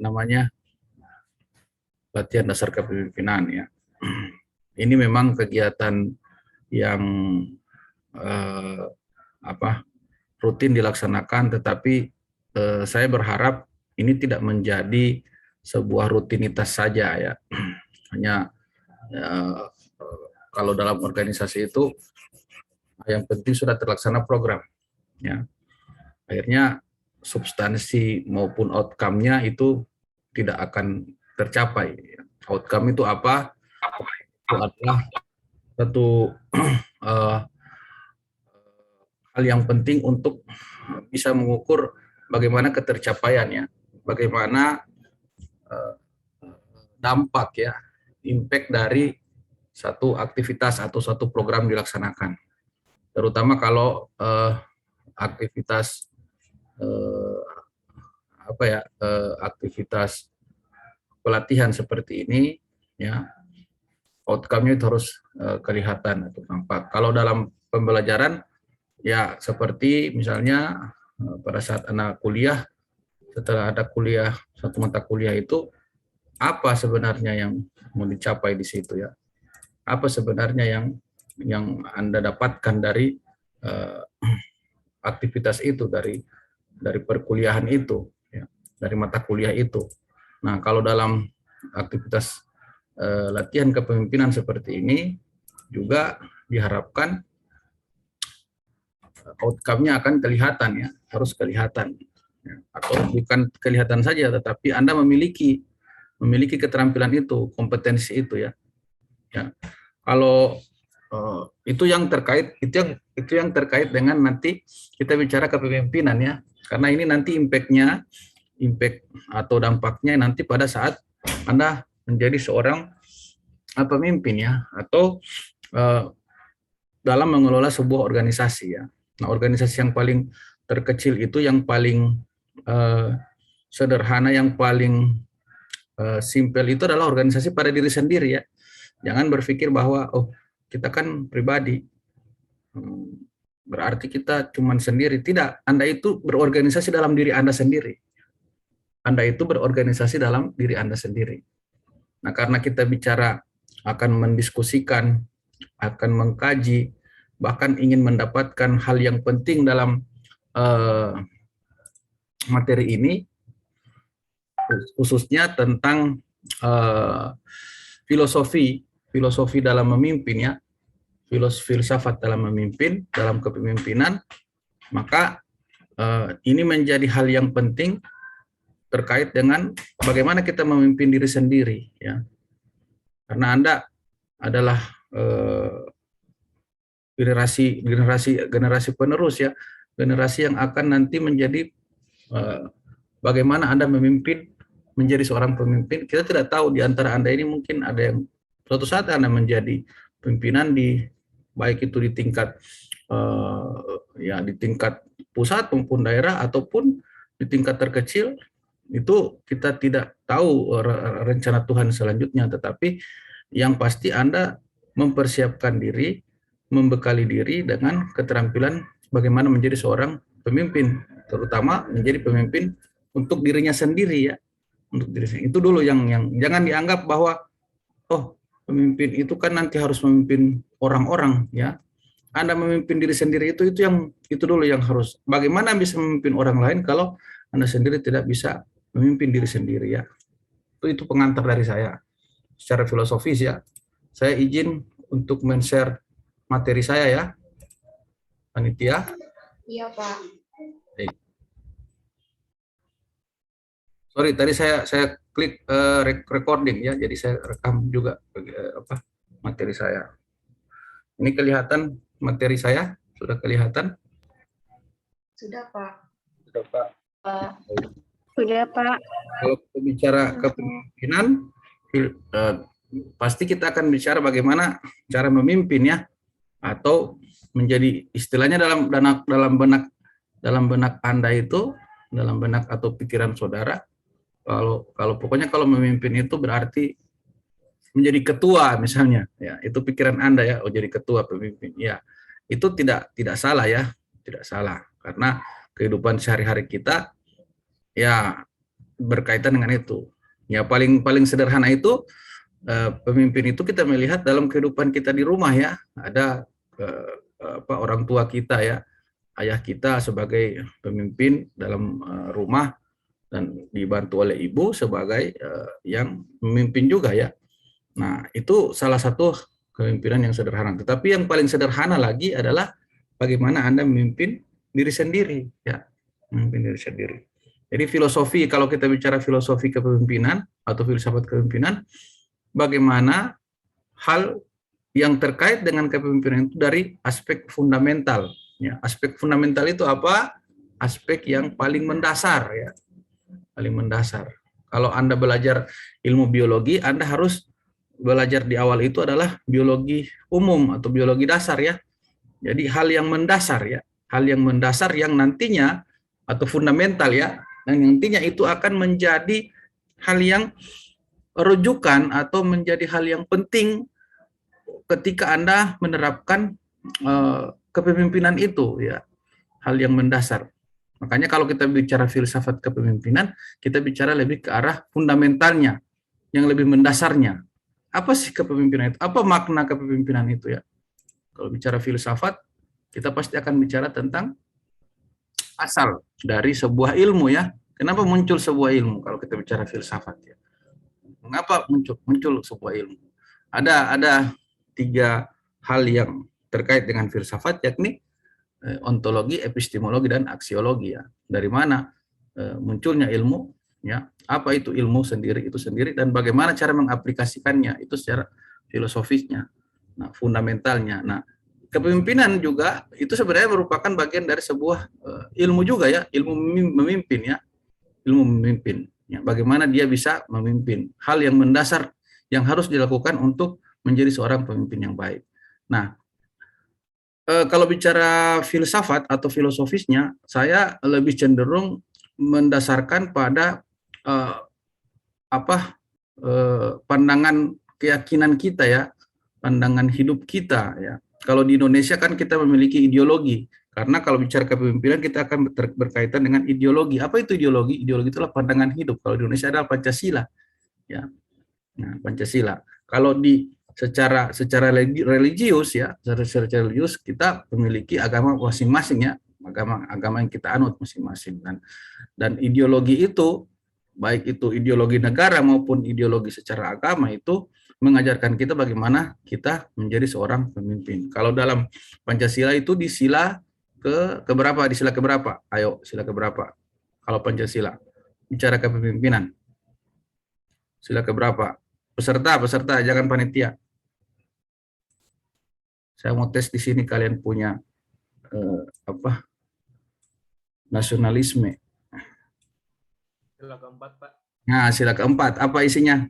namanya, latihan dasar kepemimpinan ya. Ini memang kegiatan yang rutin dilaksanakan, tetapi saya berharap ini tidak menjadi sebuah rutinitas saja ya. Hanya kalau dalam organisasi itu yang penting sudah terlaksana program ya. Akhirnya substansi maupun outcome-nya itu tidak akan tercapai. Outcome itu apa? Itu adalah satu hal yang penting untuk bisa mengukur bagaimana ketercapaiannya, bagaimana dampak ya, impact dari satu aktivitas atau satu program dilaksanakan. Terutama kalau aktivitas aktivitas pelatihan seperti ini ya, outcome-nya itu harus kelihatan atau nampak. Kalau dalam pembelajaran ya seperti misalnya pada saat anak kuliah, setelah ada kuliah, satu mata kuliah itu apa sebenarnya yang mau dicapai di situ ya? Apa sebenarnya yang Anda dapatkan dari aktivitas itu, dari perkuliahan itu ya, dari mata kuliah itu. Nah, kalau dalam aktivitas latihan kepemimpinan seperti ini juga diharapkan outcome-nya akan kelihatan ya, harus kelihatan. Ya, atau bukan kelihatan saja, tetapi Anda memiliki keterampilan itu, kompetensi itu ya. Ya. Kalau itu yang terkait terkait dengan nanti kita bicara kepemimpinan ya. Karena ini nanti impact atau dampaknya nanti pada saat Anda menjadi seorang pemimpin ya, atau dalam mengelola sebuah organisasi ya. Nah, organisasi yang paling terkecil itu, yang paling sederhana, yang paling simpel itu adalah organisasi pada diri sendiri ya. Jangan berpikir bahwa kita kan pribadi, berarti kita cuman sendiri. Tidak, Anda itu berorganisasi dalam diri Anda sendiri. Anda itu berorganisasi dalam diri Anda sendiri. Nah, karena kita bicara akan mendiskusikan, akan mengkaji, bahkan ingin mendapatkan hal yang penting dalam materi ini, khususnya tentang filosofi dalam memimpin ya, filsafat dalam memimpin, dalam kepemimpinan, maka ini menjadi hal yang penting terkait dengan bagaimana kita memimpin diri sendiri ya. Karena Anda adalah generasi penerus ya, generasi yang akan nanti menjadi bagaimana Anda memimpin, menjadi seorang pemimpin. Kita tidak tahu di antara Anda ini mungkin ada yang suatu saat Anda menjadi pimpinan baik itu di tingkat di tingkat pusat maupun daerah ataupun di tingkat terkecil. Itu kita tidak tahu rencana Tuhan selanjutnya, tetapi yang pasti Anda mempersiapkan diri, membekali diri dengan keterampilan bagaimana menjadi seorang pemimpin, terutama menjadi pemimpin untuk dirinya sendiri ya. Untuk diri sendiri. Itu dulu yang jangan dianggap bahwa pemimpin itu kan nanti harus memimpin orang-orang ya. Anda memimpin diri sendiri itu dulu yang harus. Bagaimana bisa memimpin orang lain kalau Anda sendiri tidak bisa memimpin diri sendiri ya. Itu pengantar dari saya. Secara filosofis ya. Saya izin untuk men-share materi saya ya. Panitia. Iya, Pak. Sorry, tadi saya klik recording ya, jadi saya rekam juga materi saya. Ini kelihatan materi saya? Sudah kelihatan? Sudah, Pak. Sudah, Pak. Sudah, Pak. Kalau kita bicara kepemimpinan, pasti kita akan bicara bagaimana cara memimpin ya, atau menjadi istilahnya dalam benak Anda itu, dalam benak atau pikiran saudara. Kalau pokoknya kalau memimpin itu berarti menjadi ketua misalnya ya, itu pikiran Anda ya, jadi ketua pemimpin ya, itu tidak salah ya, tidak salah, karena kehidupan sehari-hari kita ya berkaitan dengan itu. Ya paling sederhana itu pemimpin itu kita melihat dalam kehidupan kita di rumah ya, ada orang tua kita ya, ayah kita sebagai pemimpin dalam rumah dan dibantu oleh ibu sebagai yang memimpin juga ya. Nah, itu salah satu kepemimpinan yang sederhana. Tetapi yang paling sederhana lagi adalah bagaimana Anda memimpin diri sendiri ya, memimpin diri sendiri. Jadi filosofi, kalau kita bicara filosofi kepemimpinan atau filsafat kepemimpinan, bagaimana hal yang terkait dengan kepemimpinan itu dari aspek fundamental. Ya, aspek fundamental itu apa? Aspek yang paling mendasar ya, paling mendasar. Kalau Anda belajar ilmu biologi, Anda harus belajar di awal itu adalah biologi umum atau biologi dasar ya. Jadi hal yang mendasar ya, hal yang mendasar yang nantinya atau fundamental ya, yang nantinya itu akan menjadi hal yang rujukan atau menjadi hal yang penting ketika Anda menerapkan kepemimpinan itu ya, hal yang mendasar. Makanya kalau kita bicara filsafat kepemimpinan, kita bicara lebih ke arah fundamentalnya, yang lebih mendasarnya. Apa sih kepemimpinan itu? Apa makna kepemimpinan itu ya? Kalau bicara filsafat, kita pasti akan bicara tentang asal dari sebuah ilmu ya. Kenapa muncul sebuah ilmu kalau kita bicara filsafat ya? Mengapa muncul sebuah ilmu? Ada 3 hal yang terkait dengan filsafat, yakni ontologi, epistemologi, dan aksiologi ya. Dari mana munculnya ilmu ya? Apa itu ilmu sendiri itu sendiri, dan bagaimana cara mengaplikasikannya itu secara filosofisnya. Nah, fundamentalnya. Nah, kepemimpinan juga itu sebenarnya merupakan bagian dari sebuah ilmu juga ya, ilmu memimpin ya. Ilmu memimpin ya, bagaimana dia bisa memimpin, hal yang mendasar yang harus dilakukan untuk menjadi seorang pemimpin yang baik. Nah, kalau bicara filsafat atau filosofisnya, saya lebih cenderung mendasarkan pada pandangan keyakinan kita ya, pandangan hidup kita ya. Kalau di Indonesia kan kita memiliki ideologi, karena kalau bicara kepemimpinan kita akan berkaitan dengan ideologi. Apa itu ideologi? Ideologi itulah pandangan hidup. Kalau di Indonesia adalah Pancasila ya. Nah, Pancasila. Kalau di secara religius ya, secara religius kita memiliki agama masing-masing ya, agama yang kita anut masing-masing, dan ideologi itu, baik itu ideologi negara maupun ideologi secara agama, itu mengajarkan kita bagaimana kita menjadi seorang pemimpin. Kalau dalam Pancasila itu di sila keberapa? Di sila keberapa? Ayo, sila keberapa? Kalau Pancasila bicara kepemimpinan, sila keberapa? Peserta, jangan panitia. Saya mau tes di sini, kalian punya nasionalisme. Sila keempat, Pak. Nah, sila keempat, apa isinya?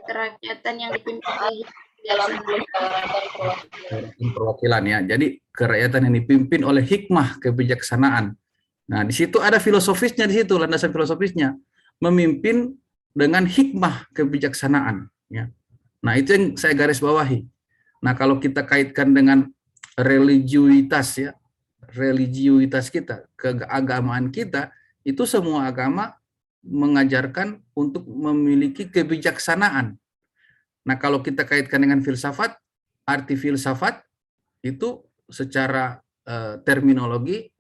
Kerakyatan yang dipimpin oleh dalam Perwakilan ya. Jadi kerakyatan yang dipimpin oleh hikmah kebijaksanaan. Nah, di situ ada filosofisnya, di situ landasan filosofisnya. Memimpin dengan hikmah kebijaksanaan ya. Nah, itu yang saya garis bawahi. Nah, kalau kita kaitkan dengan religiuitas ya, religiuitas kita, keagamaan kita, itu semua agama mengajarkan untuk memiliki kebijaksanaan. Nah, kalau kita kaitkan dengan filsafat, arti filsafat itu secara terminologi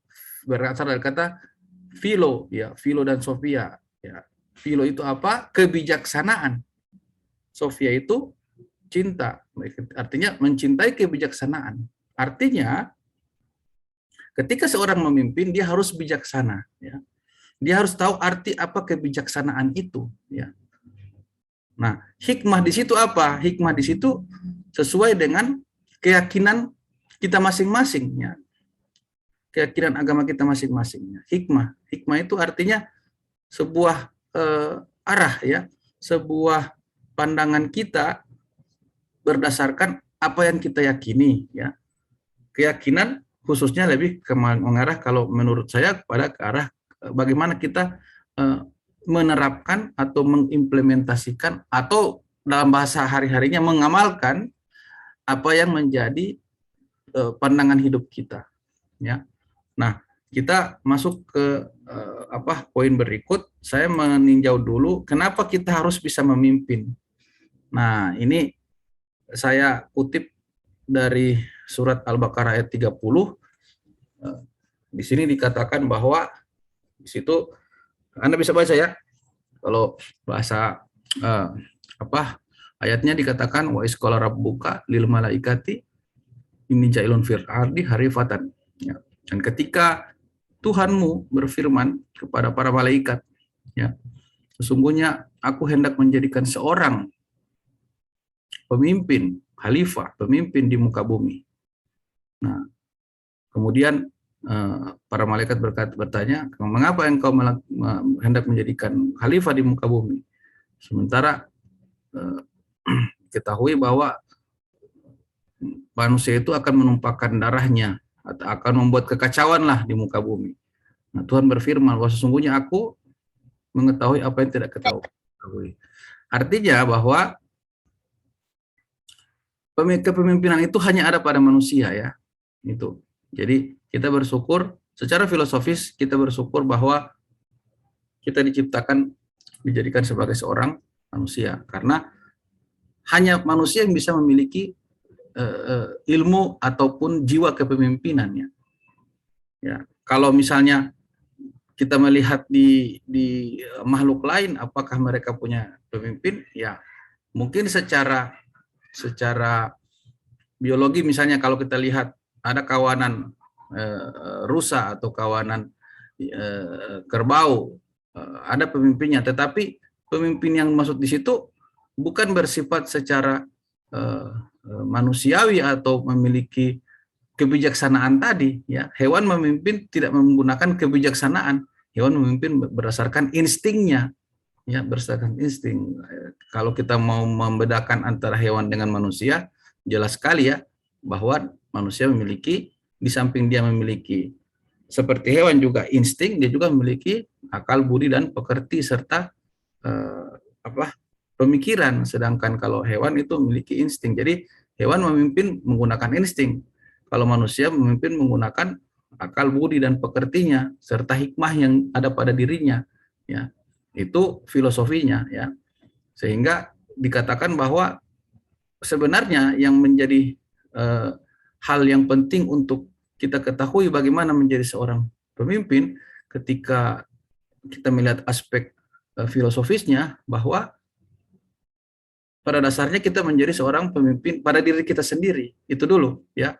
berasal dari kata philo ya, philo dan sophia ya. Philo itu apa? Kebijaksanaan. Sophia itu cinta, artinya mencintai kebijaksanaan. Artinya ketika seorang memimpin, dia harus bijaksana ya. Dia harus tahu arti apa kebijaksanaan itu ya. Nah, hikmah di situ apa? Hikmah di situ sesuai dengan keyakinan kita masing-masing ya. Keyakinan agama kita masing-masing. Hikmah itu artinya sebuah arah ya, sebuah pandangan kita berdasarkan apa yang kita yakini ya. Keyakinan khususnya lebih mengarah, kalau menurut saya, pada ke arah bagaimana kita menerapkan atau mengimplementasikan atau dalam bahasa hari-harinya mengamalkan apa yang menjadi pandangan hidup kita ya. Nah, kita masuk ke poin berikut. Saya meninjau dulu kenapa kita harus bisa memimpin. Nah, ini saya kutip dari surat Al-Baqarah ayat 30. Di sini dikatakan bahwa di situ Anda bisa baca ya. Kalau bahasa ayatnya dikatakan wa isqala rabbuka lil malaikati inni ja'ilun fil ardi harifatan. Ya. Dan ketika Tuhanmu berfirman kepada para malaikat, ya, sesungguhnya aku hendak menjadikan seorang pemimpin, khalifah, pemimpin di muka bumi. Nah, kemudian para malaikat bertanya, mengapa engkau hendak menjadikan khalifah di muka bumi? Sementara ketahui bahwa manusia itu akan menumpahkan darahnya atau akan membuat kekacauan lah di muka bumi. Nah, Tuhan berfirman bahwa sesungguhnya aku mengetahui apa yang tidak ketahui. Artinya bahwa kepemimpinan itu hanya ada pada manusia ya. Itu. Jadi kita bersyukur secara filosofis, kita bersyukur bahwa kita diciptakan dijadikan sebagai seorang manusia karena hanya manusia yang bisa memiliki ilmu ataupun jiwa kepemimpinannya. Ya, kalau misalnya kita melihat di makhluk lain, apakah mereka punya pemimpin? Ya, mungkin secara biologi misalnya kalau kita lihat ada kawanan rusa atau kawanan kerbau, ada pemimpinnya. Tetapi pemimpin yang masuk di situ bukan bersifat secara manusiawi atau memiliki kebijaksanaan tadi. Ya, hewan memimpin tidak menggunakan kebijaksanaan. Hewan memimpin berdasarkan instingnya. Ya, berdasarkan insting. Kalau kita mau membedakan antara hewan dengan manusia, jelas sekali ya bahwa manusia memiliki, di samping dia memiliki seperti hewan juga insting, dia juga memiliki akal, budi, dan pekerti serta pemikiran. Sedangkan kalau hewan itu memiliki insting. Jadi hewan memimpin menggunakan insting. Kalau manusia memimpin menggunakan akal, budi, dan pekertinya serta hikmah yang ada pada dirinya. Ya, itu filosofinya ya. Sehingga dikatakan bahwa sebenarnya yang menjadi hal yang penting untuk kita ketahui bagaimana menjadi seorang pemimpin ketika kita melihat aspek filosofisnya, bahwa pada dasarnya kita menjadi seorang pemimpin pada diri kita sendiri. Itu dulu ya.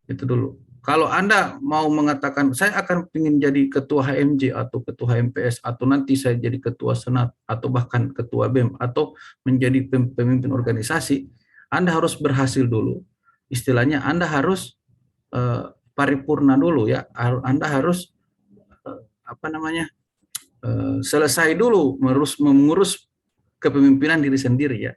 Itu dulu. Kalau Anda mau mengatakan saya akan ingin jadi ketua HMJ atau ketua MPS atau nanti saya jadi ketua senat atau bahkan ketua BEM atau menjadi pemimpin organisasi, Anda harus berhasil dulu. Istilahnya Anda harus paripurna dulu ya. Anda harus selesai dulu mengurus kepemimpinan diri sendiri ya.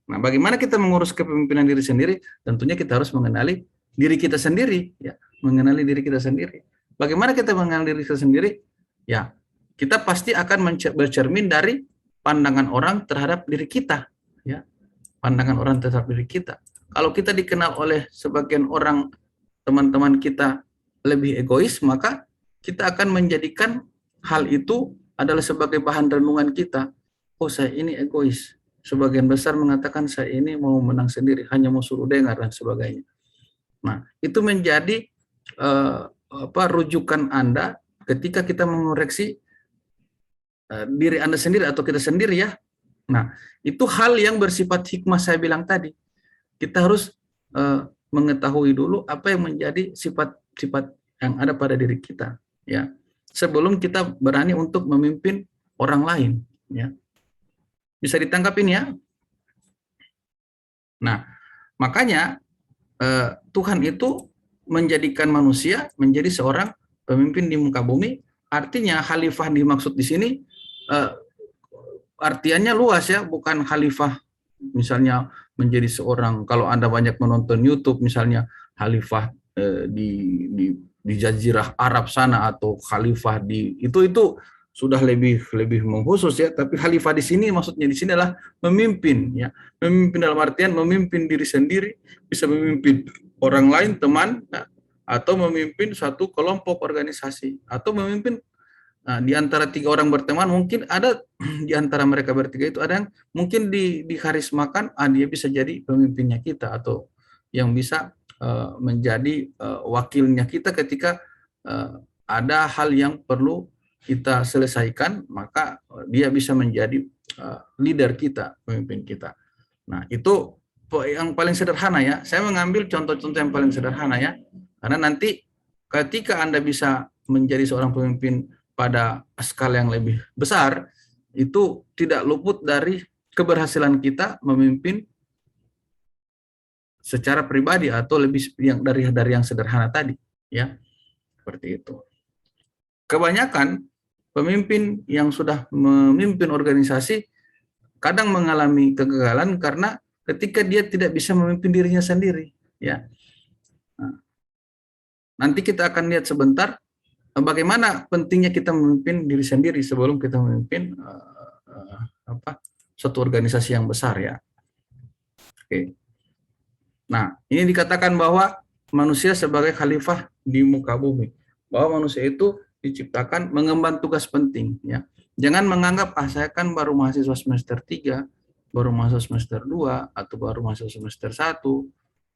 Nah, bagaimana kita mengurus kepemimpinan diri sendiri? Tentunya kita harus mengenali diri kita sendiri, ya, mengenali diri kita sendiri. Bagaimana kita mengenali diri kita sendiri? Ya, kita pasti akan bercermin dari pandangan orang terhadap diri kita, ya, pandangan orang terhadap diri kita. Kalau kita dikenal oleh sebagian orang, teman-teman kita lebih egois, maka kita akan menjadikan hal itu adalah sebagai bahan renungan kita. Oh, saya ini egois. Sebagian besar mengatakan saya ini mau menang sendiri, hanya mau suruh dengar dan sebagainya. Nah, itu menjadi rujukan Anda ketika kita mengoreksi diri Anda sendiri atau kita sendiri ya. Nah, itu hal yang bersifat hikmah saya bilang tadi. Kita harus mengetahui dulu apa yang menjadi sifat-sifat yang ada pada diri kita ya. Sebelum kita berani untuk memimpin orang lain ya. Bisa ditangkap ini ya. Nah, makanya Tuhan itu menjadikan manusia menjadi seorang pemimpin di muka bumi. Artinya khalifah dimaksud di sini artiannya luas ya, bukan khalifah misalnya menjadi seorang, kalau Anda banyak menonton YouTube misalnya khalifah di Jazirah Arab sana atau khalifah di itu sudah lebih mengkhusus ya, tapi khalifah di sini maksudnya di sini adalah memimpin ya. Memimpin dalam artian memimpin diri sendiri, bisa memimpin orang lain, teman, ya, atau memimpin suatu kelompok organisasi, atau memimpin di antara 3 orang berteman, mungkin ada di antara mereka bertiga itu ada yang mungkin dikarismakan, dia bisa jadi pemimpinnya kita, atau yang bisa menjadi wakilnya kita ketika ada hal yang perlu kita selesaikan, maka dia bisa menjadi leader kita, pemimpin kita. Nah, itu yang paling sederhana ya. Saya mengambil contoh-contoh yang paling sederhana ya. Karena nanti ketika Anda bisa menjadi seorang pemimpin pada skala yang lebih besar, itu tidak luput dari keberhasilan kita memimpin secara pribadi atau lebih dari yang sederhana tadi, ya. Seperti itu. Kebanyakan pemimpin yang sudah memimpin organisasi kadang mengalami kegagalan karena ketika dia tidak bisa memimpin dirinya sendiri, ya. Nah, nanti kita akan lihat sebentar bagaimana pentingnya kita memimpin diri sendiri sebelum kita memimpin suatu organisasi yang besar, ya. Oke. Nah, ini dikatakan bahwa manusia sebagai khalifah di muka bumi, bahwa manusia itu diciptakan mengemban tugas penting, ya. Jangan menganggap saya kan baru mahasiswa semester 3, baru mahasiswa semester 2, atau baru mahasiswa semester 1,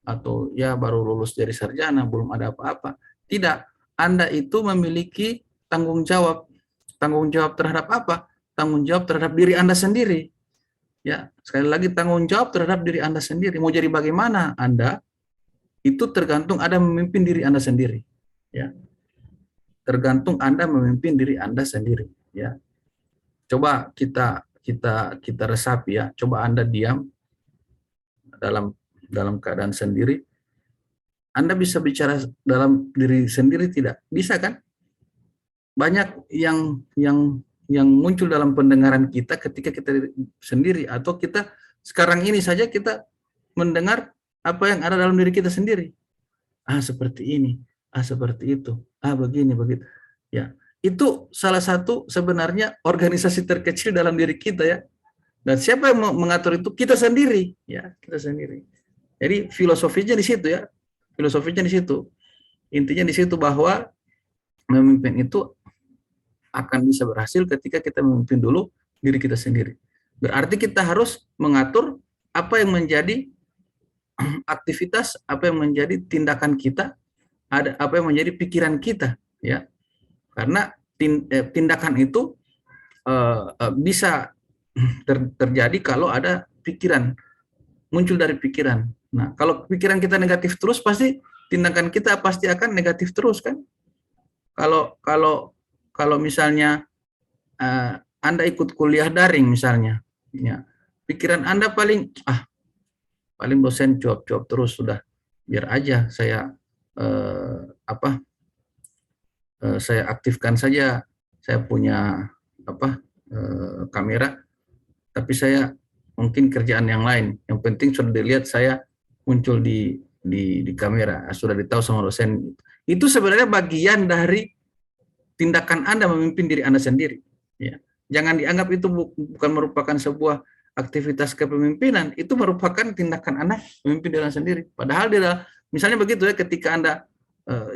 atau ya baru lulus dari sarjana, belum ada apa-apa. Tidak, Anda itu memiliki tanggung jawab. Tanggung jawab terhadap apa? Tanggung jawab terhadap diri Anda sendiri. Ya, sekali lagi tanggung jawab terhadap diri Anda sendiri. Mau jadi bagaimana Anda, itu tergantung Anda memimpin diri Anda sendiri. Ya. Tergantung Anda memimpin diri Anda sendiri, ya. Coba kita resapi ya. Coba Anda diam dalam keadaan sendiri. Anda bisa bicara dalam diri sendiri tidak? Bisa kan? Banyak yang muncul dalam pendengaran kita ketika kita sendiri, atau kita sekarang ini saja kita mendengar apa yang ada dalam diri kita sendiri. Seperti ini, seperti itu, begini, begitu. Ya, itu salah satu sebenarnya organisasi terkecil dalam diri kita, ya. Dan siapa yang mengatur itu? Kita sendiri, ya, kita sendiri. Jadi filosofinya di situ, ya. Filosofinya di situ. Intinya di situ bahwa memimpin itu akan bisa berhasil ketika kita memimpin dulu diri kita sendiri. Berarti kita harus mengatur apa yang menjadi aktivitas, apa yang menjadi tindakan kita, apa yang menjadi pikiran kita, ya. Karena tindakan itu bisa terjadi kalau ada pikiran, muncul dari pikiran. Nah, kalau pikiran kita negatif terus, pasti tindakan kita pasti akan negatif terus, kan? Kalau misalnya Anda ikut kuliah daring misalnya, ya, pikiran Anda paling dosen cuap-cuap terus, sudah biar aja saya saya aktifkan saja, saya punya kamera, tapi saya mungkin kerjaan yang lain, yang penting sudah dilihat saya muncul di kamera, sudah ditahu sama dosen. Itu sebenarnya bagian dari tindakan Anda memimpin diri Anda sendiri, ya. Jangan dianggap itu bukan merupakan sebuah aktivitas kepemimpinan, itu merupakan tindakan Anda memimpin diri Anda sendiri. Padahal misalnya begitu ya, ketika Anda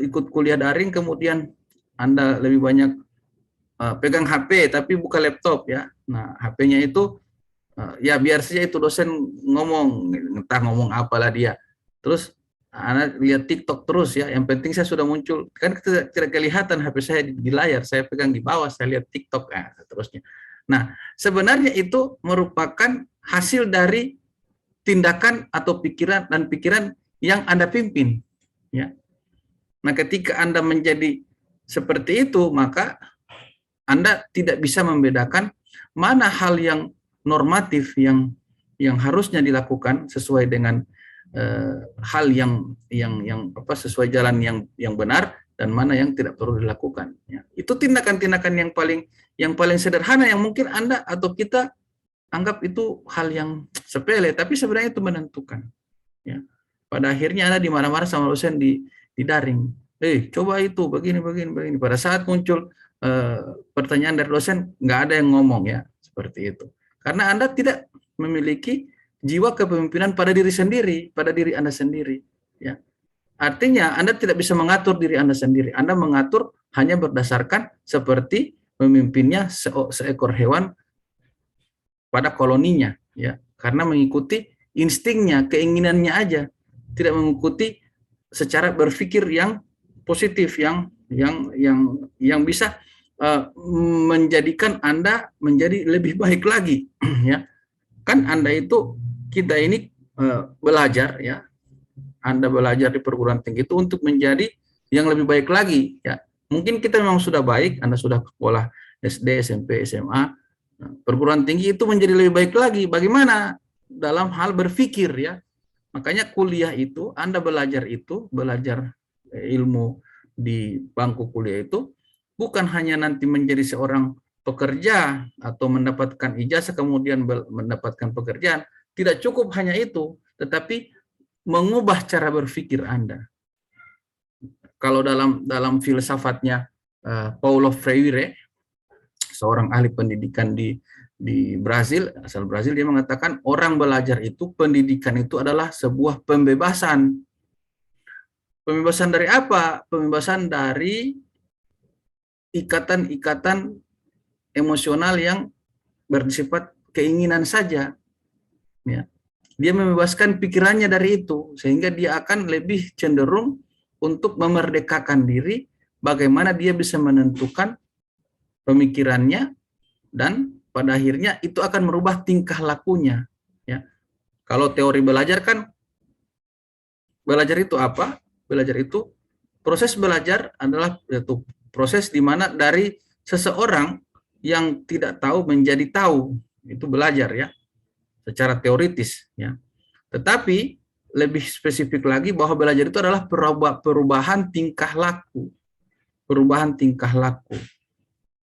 ikut kuliah daring, kemudian Anda lebih banyak pegang HP tapi buka laptop, ya. Nah, HP-nya itu ya biar saja itu dosen ngomong, entah ngomong apalah dia. Terus Anda lihat TikTok terus, ya. Yang penting saya sudah muncul, kan tidak kelihatan HP saya di layar, saya pegang di bawah, saya lihat TikTok, seterusnya. Nah, sebenarnya itu merupakan hasil dari tindakan atau pikiran yang Anda pimpin, ya. Nah, ketika Anda menjadi seperti itu, maka Anda tidak bisa membedakan mana hal yang normatif yang harusnya dilakukan sesuai dengan hal yang sesuai jalan yang benar, dan mana yang tidak perlu dilakukan, ya. Itu tindakan-tindakan yang paling sederhana yang mungkin Anda atau kita anggap itu hal yang sepele, tapi sebenarnya itu menentukan, ya. Pada akhirnya Anda dimarah-marah sama dosen di daring. Coba itu begini. Pada saat muncul pertanyaan dari dosen, nggak ada yang ngomong, ya, seperti itu. Karena Anda tidak memiliki jiwa kepemimpinan pada diri sendiri, pada diri Anda sendiri, ya. Artinya Anda tidak bisa mengatur diri Anda sendiri. Anda mengatur hanya berdasarkan seperti memimpinnya seekor hewan pada koloninya, ya. Karena mengikuti instingnya, keinginannya aja, tidak mengikuti secara berpikir yang positif, yang bisa menjadikan Anda menjadi lebih baik lagi, ya. Kan Anda itu, kita ini belajar, ya. Anda belajar di perguruan tinggi itu untuk menjadi yang lebih baik lagi, ya. Mungkin kita memang sudah baik, Anda sudah sekolah SD, SMP, SMA, perguruan tinggi itu menjadi lebih baik lagi. Bagaimana? Dalam hal berpikir, ya. Makanya kuliah itu, Anda belajar ilmu di bangku kuliah itu bukan hanya nanti menjadi seorang pekerja atau mendapatkan ijazah kemudian mendapatkan pekerjaan. Tidak cukup hanya itu, tetapi mengubah cara berpikir Anda. Kalau dalam filsafatnya Paulo Freire, seorang ahli pendidikan di Brazil, asal Brazil, dia mengatakan orang belajar itu, pendidikan itu adalah sebuah pembebasan. Pembebasan dari apa? Pembebasan dari ikatan-ikatan emosional yang bersifat keinginan saja. Ya. Dia membebaskan pikirannya dari itu, sehingga dia akan lebih cenderung untuk memerdekakan diri, bagaimana dia bisa menentukan pemikirannya, dan pada akhirnya itu akan merubah tingkah lakunya. Ya. Kalau teori belajar kan, belajar itu apa? Belajar itu, proses belajar adalah itu proses di mana dari seseorang yang tidak tahu menjadi tahu, itu belajar, ya, secara teoritis, ya. Tetapi lebih spesifik lagi bahwa belajar itu adalah perubahan tingkah laku. Perubahan tingkah laku.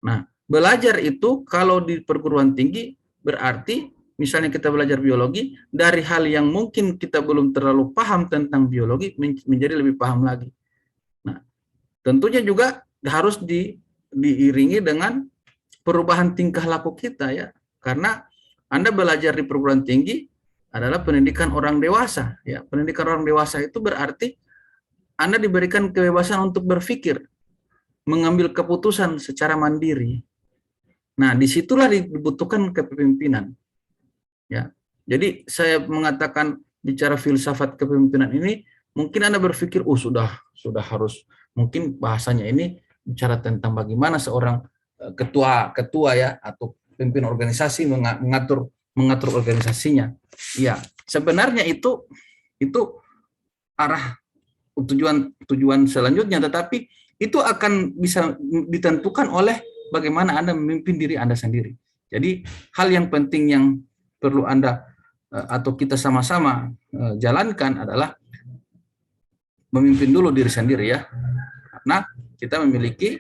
Nah, belajar itu kalau di perguruan tinggi berarti misalnya kita belajar biologi, dari hal yang mungkin kita belum terlalu paham tentang biologi menjadi lebih paham lagi. Nah, tentunya juga harus diiringi dengan perubahan tingkah laku kita, ya. Karena Anda belajar di perguruan tinggi adalah pendidikan orang dewasa, ya. Pendidikan orang dewasa itu berarti Anda diberikan kebebasan untuk berpikir, mengambil keputusan secara mandiri. Nah, disitulah dibutuhkan kepemimpinan, ya. Jadi saya mengatakan bicara filsafat kepemimpinan ini, mungkin Anda berpikir, sudah harus, mungkin bahasanya ini bicara tentang bagaimana seorang ketua, ya, atau pemimpin organisasi mengatur organisasinya. Ya, sebenarnya itu arah tujuan selanjutnya, tetapi itu akan bisa ditentukan oleh bagaimana Anda memimpin diri Anda sendiri. Jadi hal yang penting yang perlu Anda atau kita sama-sama jalankan adalah memimpin dulu diri sendiri, ya. Karena kita memiliki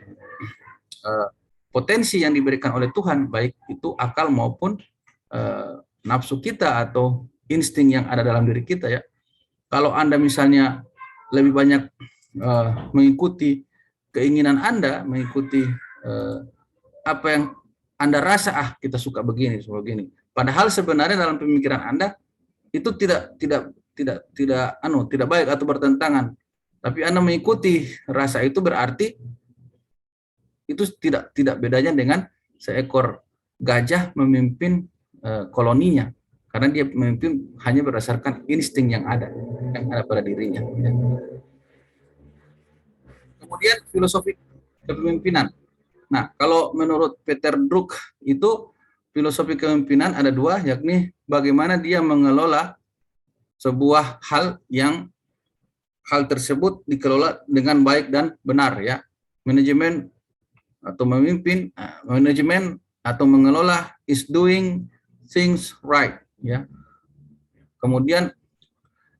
potensi yang diberikan oleh Tuhan, baik itu akal maupun nafsu kita atau insting yang ada dalam diri kita, ya. Kalau Anda misalnya lebih banyak mengikuti keinginan Anda, mengikuti apa yang Anda rasa, kita suka begini. Padahal sebenarnya dalam pemikiran Anda itu tidak baik atau bertentangan. Tapi Anda mengikuti rasa itu, berarti itu tidak bedanya dengan seekor gajah memimpin koloninya, karena dia memimpin hanya berdasarkan insting yang ada pada dirinya. Kemudian filosofi kepemimpinan. Nah, kalau menurut Peter Drucker itu filosofi kepemimpinan ada dua, yakni bagaimana dia mengelola sebuah hal tersebut dikelola dengan baik dan benar, ya. Manajemen atau memimpin, manajemen atau mengelola is doing things right, ya. Kemudian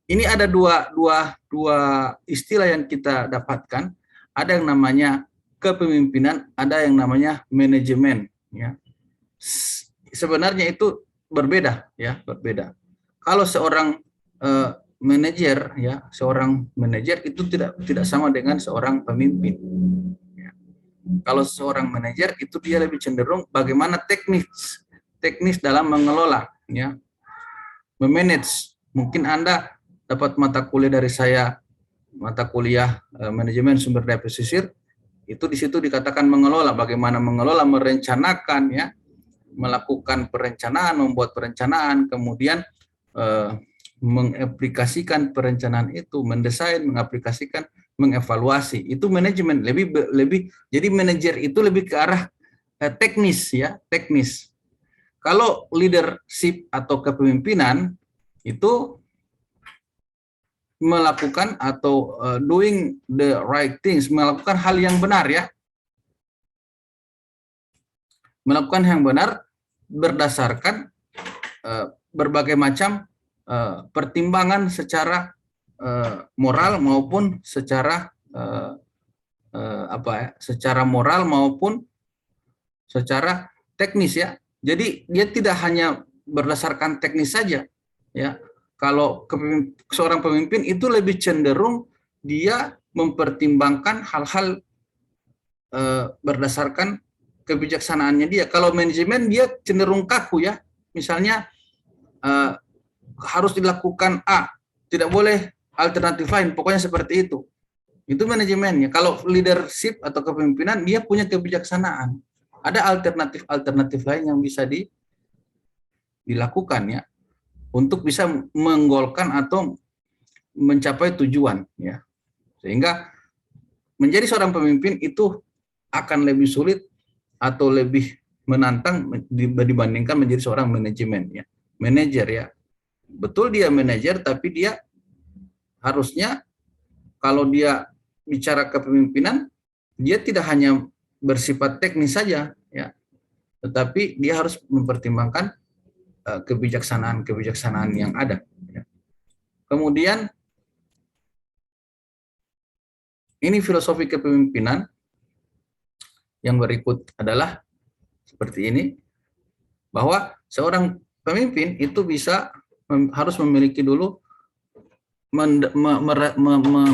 ini ada dua istilah yang kita dapatkan. Ada yang namanya kepemimpinan, ada yang namanya manajemen, ya. Sebenarnya itu berbeda, ya, berbeda. Kalau seorang manajer, ya, seorang manajer itu tidak sama dengan seorang pemimpin. Ya. Kalau seorang manajer itu dia lebih cenderung bagaimana teknis dalam mengelola, ya, memanage. Mungkin Anda dapat mata kuliah dari saya mata kuliah manajemen sumber daya pesisir, itu di situ dikatakan mengelola, bagaimana mengelola, merencanakan ya, melakukan perencanaan, membuat perencanaan, kemudian mengaplikasikan perencanaan itu, mendesain, mengaplikasikan, mengevaluasi. Itu manajemen lebih jadi manajer itu lebih ke arah teknis ya, teknis. Kalau leadership atau kepemimpinan itu melakukan atau doing the right things, melakukan hal yang benar ya. Melakukan yang benar berdasarkan berbagai macam pertimbangan secara moral maupun secara secara moral maupun secara teknis ya. Jadi dia tidak hanya berdasarkan teknis saja ya. Kalau seorang pemimpin itu lebih cenderung dia mempertimbangkan hal-hal berdasarkan kebijaksanaannya dia. Kalau manajemen dia cenderung kaku ya. Misalnya harus dilakukan A, tidak boleh alternatif lain, pokoknya seperti itu. Itu manajemennya. Kalau leadership atau kepemimpinan dia punya kebijaksanaan. Ada alternatif lain yang bisa dilakukan ya untuk bisa menggolkan atau mencapai tujuan ya. Sehingga menjadi seorang pemimpin itu akan lebih sulit atau lebih menantang dibandingkan menjadi seorang manajemen ya. Manajer ya. Betul dia manajer, tapi dia harusnya kalau dia bicara kepemimpinan, dia tidak hanya bersifat teknis saja ya, tetapi dia harus mempertimbangkan kebijaksanaan yang ada ya. Kemudian ini filosofi kepemimpinan yang berikut adalah seperti ini, bahwa seorang pemimpin itu harus memiliki dulu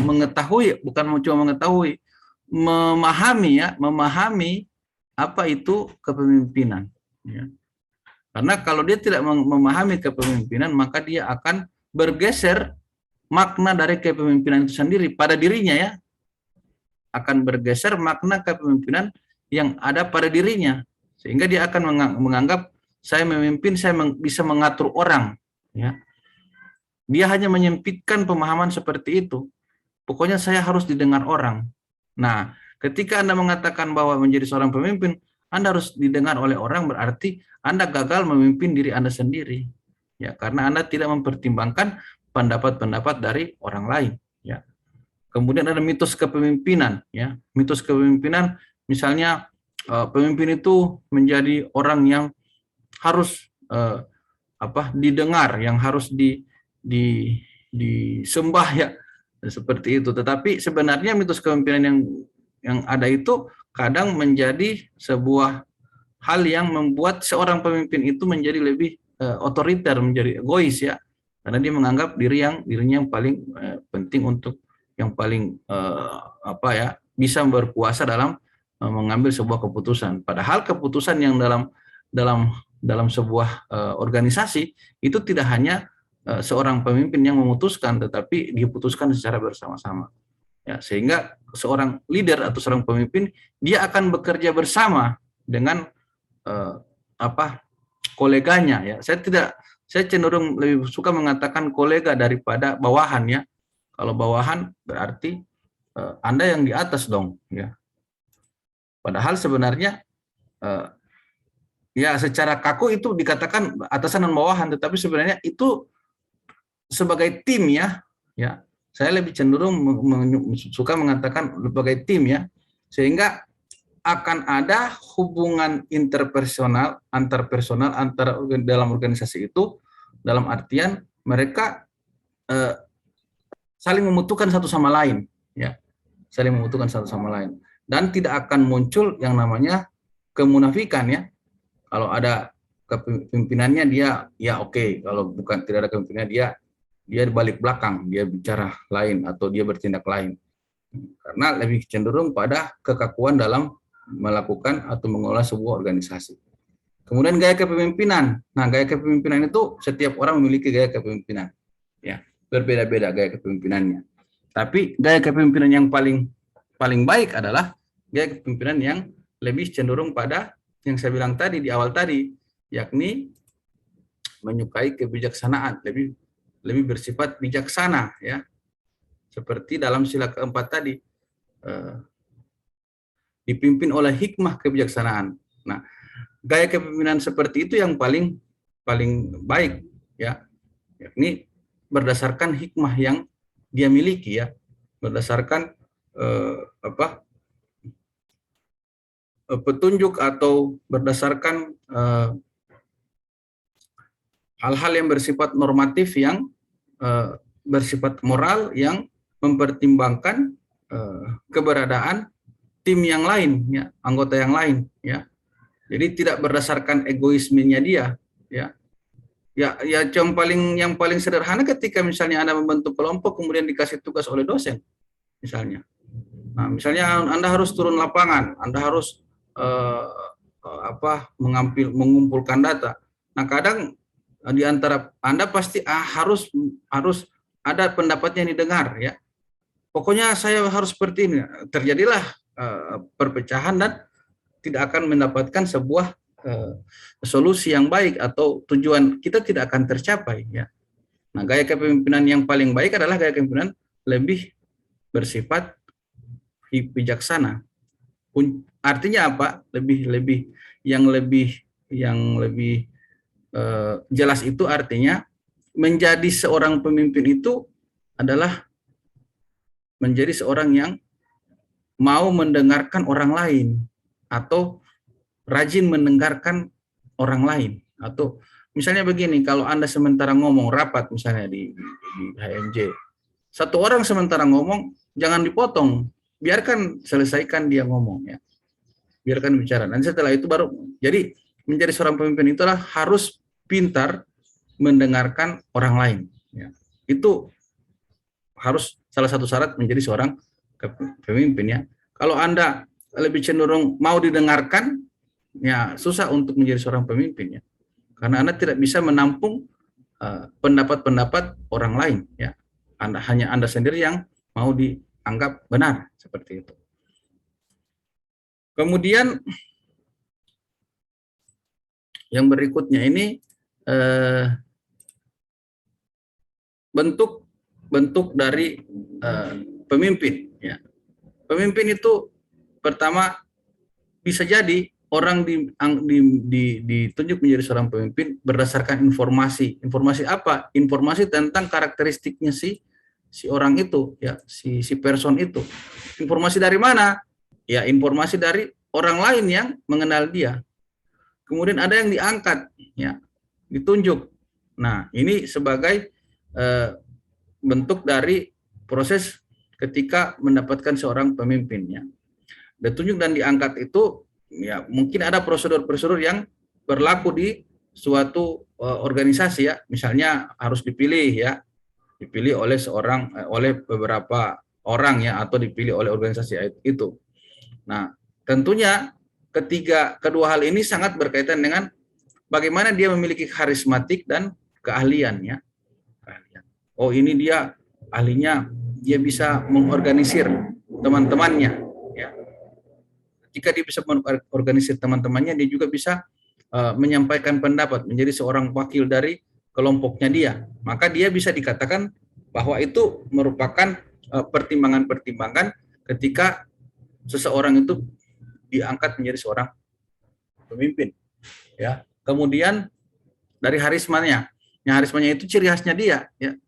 mengetahui, bukan cuma mengetahui, memahami apa itu kepemimpinan ya. Karena kalau dia tidak memahami kepemimpinan, maka dia akan bergeser makna dari kepemimpinan itu sendiri pada dirinya ya, akan bergeser makna kepemimpinan yang ada pada dirinya, sehingga dia akan menganggap saya memimpin, saya bisa mengatur orang ya. Dia hanya menyempitkan pemahaman seperti itu. Pokoknya saya harus didengar orang. Nah, ketika Anda mengatakan bahwa menjadi seorang pemimpin, Anda harus didengar oleh orang, berarti Anda gagal memimpin diri Anda sendiri. Ya, karena Anda tidak mempertimbangkan pendapat-pendapat dari orang lain. Ya. Kemudian ada mitos kepemimpinan. Ya. Mitos kepemimpinan, misalnya pemimpin itu menjadi orang yang harus didengar, yang harus disembah ya. Seperti itu. Tetapi sebenarnya mitos kepemimpinan yang ada itu kadang menjadi sebuah hal yang membuat seorang pemimpin itu menjadi lebih otoriter, menjadi egois ya, karena dia menganggap dirinya yang paling penting untuk yang paling bisa berkuasa dalam mengambil sebuah keputusan. Padahal keputusan yang dalam sebuah organisasi itu tidak hanya seorang pemimpin yang memutuskan, tetapi diputuskan secara bersama-sama. Ya, sehingga seorang leader atau seorang pemimpin dia akan bekerja bersama dengan koleganya ya. Saya cenderung lebih suka mengatakan kolega daripada bawahan ya. Kalau bawahan berarti Anda yang di atas dong ya. Padahal sebenarnya ya secara kaku itu dikatakan atasan dan bawahan, tetapi sebenarnya itu sebagai tim ya. Saya lebih cenderung suka mengatakan sebagai tim ya, sehingga akan ada hubungan interpersonal, antarpersonal dalam organisasi itu, dalam artian mereka saling membutuhkan satu sama lain ya, saling membutuhkan satu sama lain, dan tidak akan muncul yang namanya kemunafikan ya. Kalau ada kepimpinannya dia ya oke, kalau bukan tidak ada kepimpinannya dia balik belakang, dia bicara lain atau dia bertindak lain. Karena lebih cenderung pada kekakuan dalam melakukan atau mengelola sebuah organisasi. Kemudian gaya kepemimpinan. Nah, gaya kepemimpinan itu setiap orang memiliki gaya kepemimpinan. Ya, berbeda-beda gaya kepemimpinannya. Tapi gaya kepemimpinan yang paling baik adalah gaya kepemimpinan yang lebih cenderung pada yang saya bilang tadi di awal tadi, yakni menyukai kebijaksanaan, lebih bersifat bijaksana, ya. Seperti dalam sila keempat tadi, dipimpin oleh hikmah kebijaksanaan. Nah, gaya kepemimpinan seperti itu yang paling baik, ya, yakni berdasarkan hikmah yang dia miliki, ya, berdasarkan petunjuk atau berdasarkan hal-hal yang bersifat normatif, yang bersifat moral, yang mempertimbangkan keberadaan tim yang lain, ya, anggota yang lain, ya. Jadi tidak berdasarkan egoismenya dia, ya. Ya, yang paling sederhana ketika misalnya Anda membentuk kelompok kemudian dikasih tugas oleh dosen, misalnya. Nah, misalnya Anda harus turun lapangan, Anda harus mengumpulkan data. Nah, kadang di antara Anda pasti harus ada pendapatnya yang didengar, ya. Pokoknya saya harus seperti ini. Terjadilah perpecahan dan tidak akan mendapatkan sebuah solusi yang baik, atau tujuan kita tidak akan tercapai, ya. Nah, gaya kepemimpinan yang paling baik adalah gaya kepemimpinan lebih bersifat bijaksana. Artinya apa? Yang lebih jelas itu artinya menjadi seorang pemimpin itu adalah menjadi seorang yang mau mendengarkan orang lain, atau rajin mendengarkan orang lain. Atau misalnya begini, kalau Anda sementara ngomong rapat misalnya di HMJ, satu orang sementara ngomong, jangan dipotong, biarkan selesaikan dia ngomong, ya, biarkan bicara, dan setelah itu baru. Jadi menjadi seorang pemimpin itulah harus pintar mendengarkan orang lain, ya. Itu harus salah satu syarat menjadi seorang pemimpin, ya. Kalau Anda lebih cenderung mau didengarkan, ya susah untuk menjadi seorang pemimpin, ya. Karena Anda tidak bisa menampung pendapat-pendapat orang lain, ya. Hanya Anda sendiri yang mau dianggap benar, seperti itu. Kemudian yang berikutnya ini bentuk dari pemimpin, ya. Pemimpin itu pertama bisa jadi orang ditunjuk menjadi seorang pemimpin berdasarkan informasi. Informasi apa? Informasi tentang karakteristiknya si orang itu, ya, si person itu. Informasi dari mana? Ya, informasi dari orang lain yang mengenal dia. Kemudian ada yang diangkat, ya, ditunjuk. Nah, ini sebagai bentuk dari proses ketika mendapatkan seorang pemimpinnya. Ditunjuk dan diangkat itu, ya, mungkin ada prosedur-prosedur yang berlaku di suatu organisasi, ya. Misalnya harus dipilih, ya, dipilih oleh beberapa orang, ya, atau dipilih oleh organisasi itu. Nah, tentunya kedua hal ini sangat berkaitan dengan bagaimana dia memiliki karismatik dan keahliannya. Oh, ini dia ahlinya, dia bisa mengorganisir teman-temannya, ya. Ketika dia bisa mengorganisir teman-temannya, dia juga bisa menyampaikan pendapat, menjadi seorang wakil dari kelompoknya dia. Maka dia bisa dikatakan bahwa itu merupakan pertimbangan-pertimbangan ketika seseorang itu diangkat menjadi seorang pemimpin, ya. Kemudian dari harismanya, harismanya itu ciri khasnya dia, ya.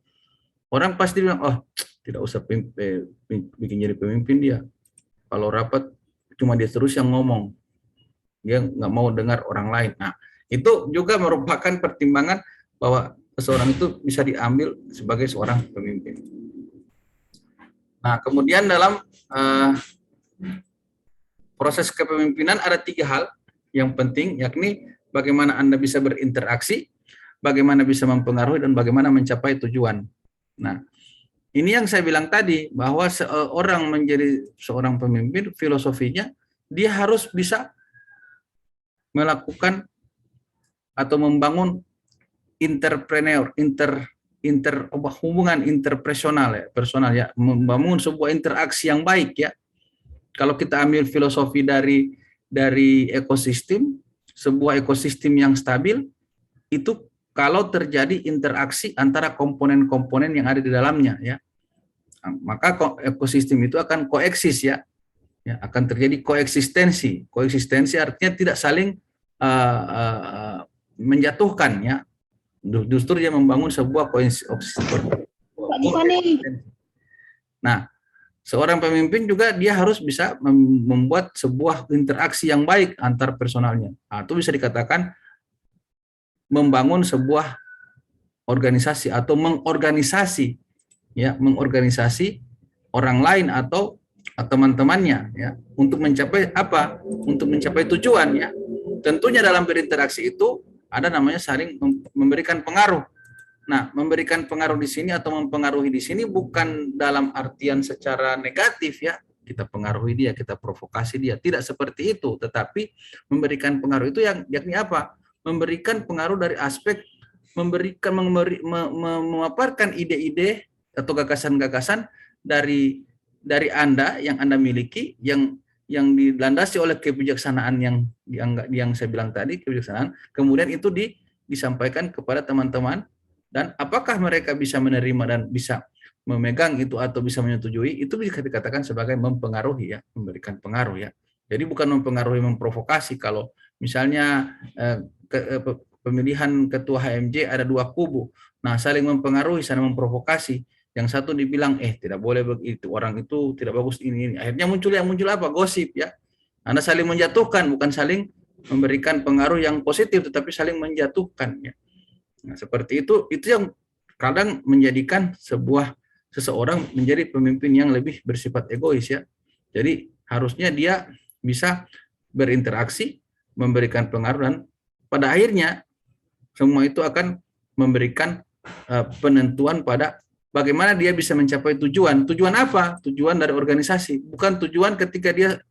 Orang pasti bilang, oh, tidak usah bikin jadi pemimpin dia. Kalau rapat cuma dia terus yang ngomong, dia nggak mau dengar orang lain. Nah, itu juga merupakan pertimbangan bahwa seseorang itu bisa diambil sebagai seorang pemimpin. Nah, kemudian dalam proses kepemimpinan ada 3 hal yang penting, yakni bagaimana Anda bisa berinteraksi, bagaimana bisa mempengaruhi, dan bagaimana mencapai tujuan. Nah, ini yang saya bilang tadi, bahwa seorang menjadi seorang pemimpin, filosofinya dia harus bisa melakukan atau membangun hubungan interpersonal ya, personal ya, membangun sebuah interaksi yang baik ya. Kalau kita ambil filosofi dari ekosistem, sebuah ekosistem yang stabil itu kalau terjadi interaksi antara komponen-komponen yang ada di dalamnya ya. Maka ekosistem itu akan koeksis ya. Akan terjadi koeksistensi. Koeksistensi artinya tidak saling menjatuhkan ya. Justru dia membangun sebuah koeksistensi. Nah, seorang pemimpin juga dia harus bisa membuat sebuah interaksi yang baik antar personalnya. Itu bisa dikatakan membangun sebuah organisasi atau mengorganisasi orang lain atau teman-temannya ya untuk mencapai apa? Untuk mencapai tujuan ya. Tentunya dalam berinteraksi itu ada namanya saling memberikan pengaruh. Nah, memberikan pengaruh di sini atau mempengaruhi di sini bukan dalam artian secara negatif ya. Kita pengaruhi dia, kita provokasi dia. Tidak seperti itu, tetapi memberikan pengaruh itu yang yakni apa? Memberikan pengaruh dari aspek memaparkan ide-ide atau gagasan-gagasan dari Anda yang Anda miliki yang dilandasi oleh kebijaksanaan yang saya bilang tadi, kebijaksanaan, kemudian itu disampaikan kepada teman-teman, dan apakah mereka bisa menerima dan bisa memegang itu atau bisa menyetujui, itu bisa dikatakan sebagai mempengaruhi ya, memberikan pengaruh ya. Jadi bukan mempengaruhi, memprovokasi. Kalau misalnya pemilihan ketua HMJ ada dua kubu, nah saling mempengaruhi, saling memprovokasi. Yang satu dibilang tidak boleh begitu, orang itu tidak bagus ini. Akhirnya muncul apa? Gosip ya. Anda saling menjatuhkan, bukan saling memberikan pengaruh yang positif, tetapi saling menjatuhkan ya. Nah, seperti itu yang kadang menjadikan seseorang menjadi pemimpin yang lebih bersifat egois ya. Jadi harusnya dia bisa berinteraksi, memberikan pengaruh, dan pada akhirnya semua itu akan memberikan penentuan pada bagaimana dia bisa mencapai tujuan. Tujuan apa? Tujuan dari organisasi. Bukan tujuan ketika dia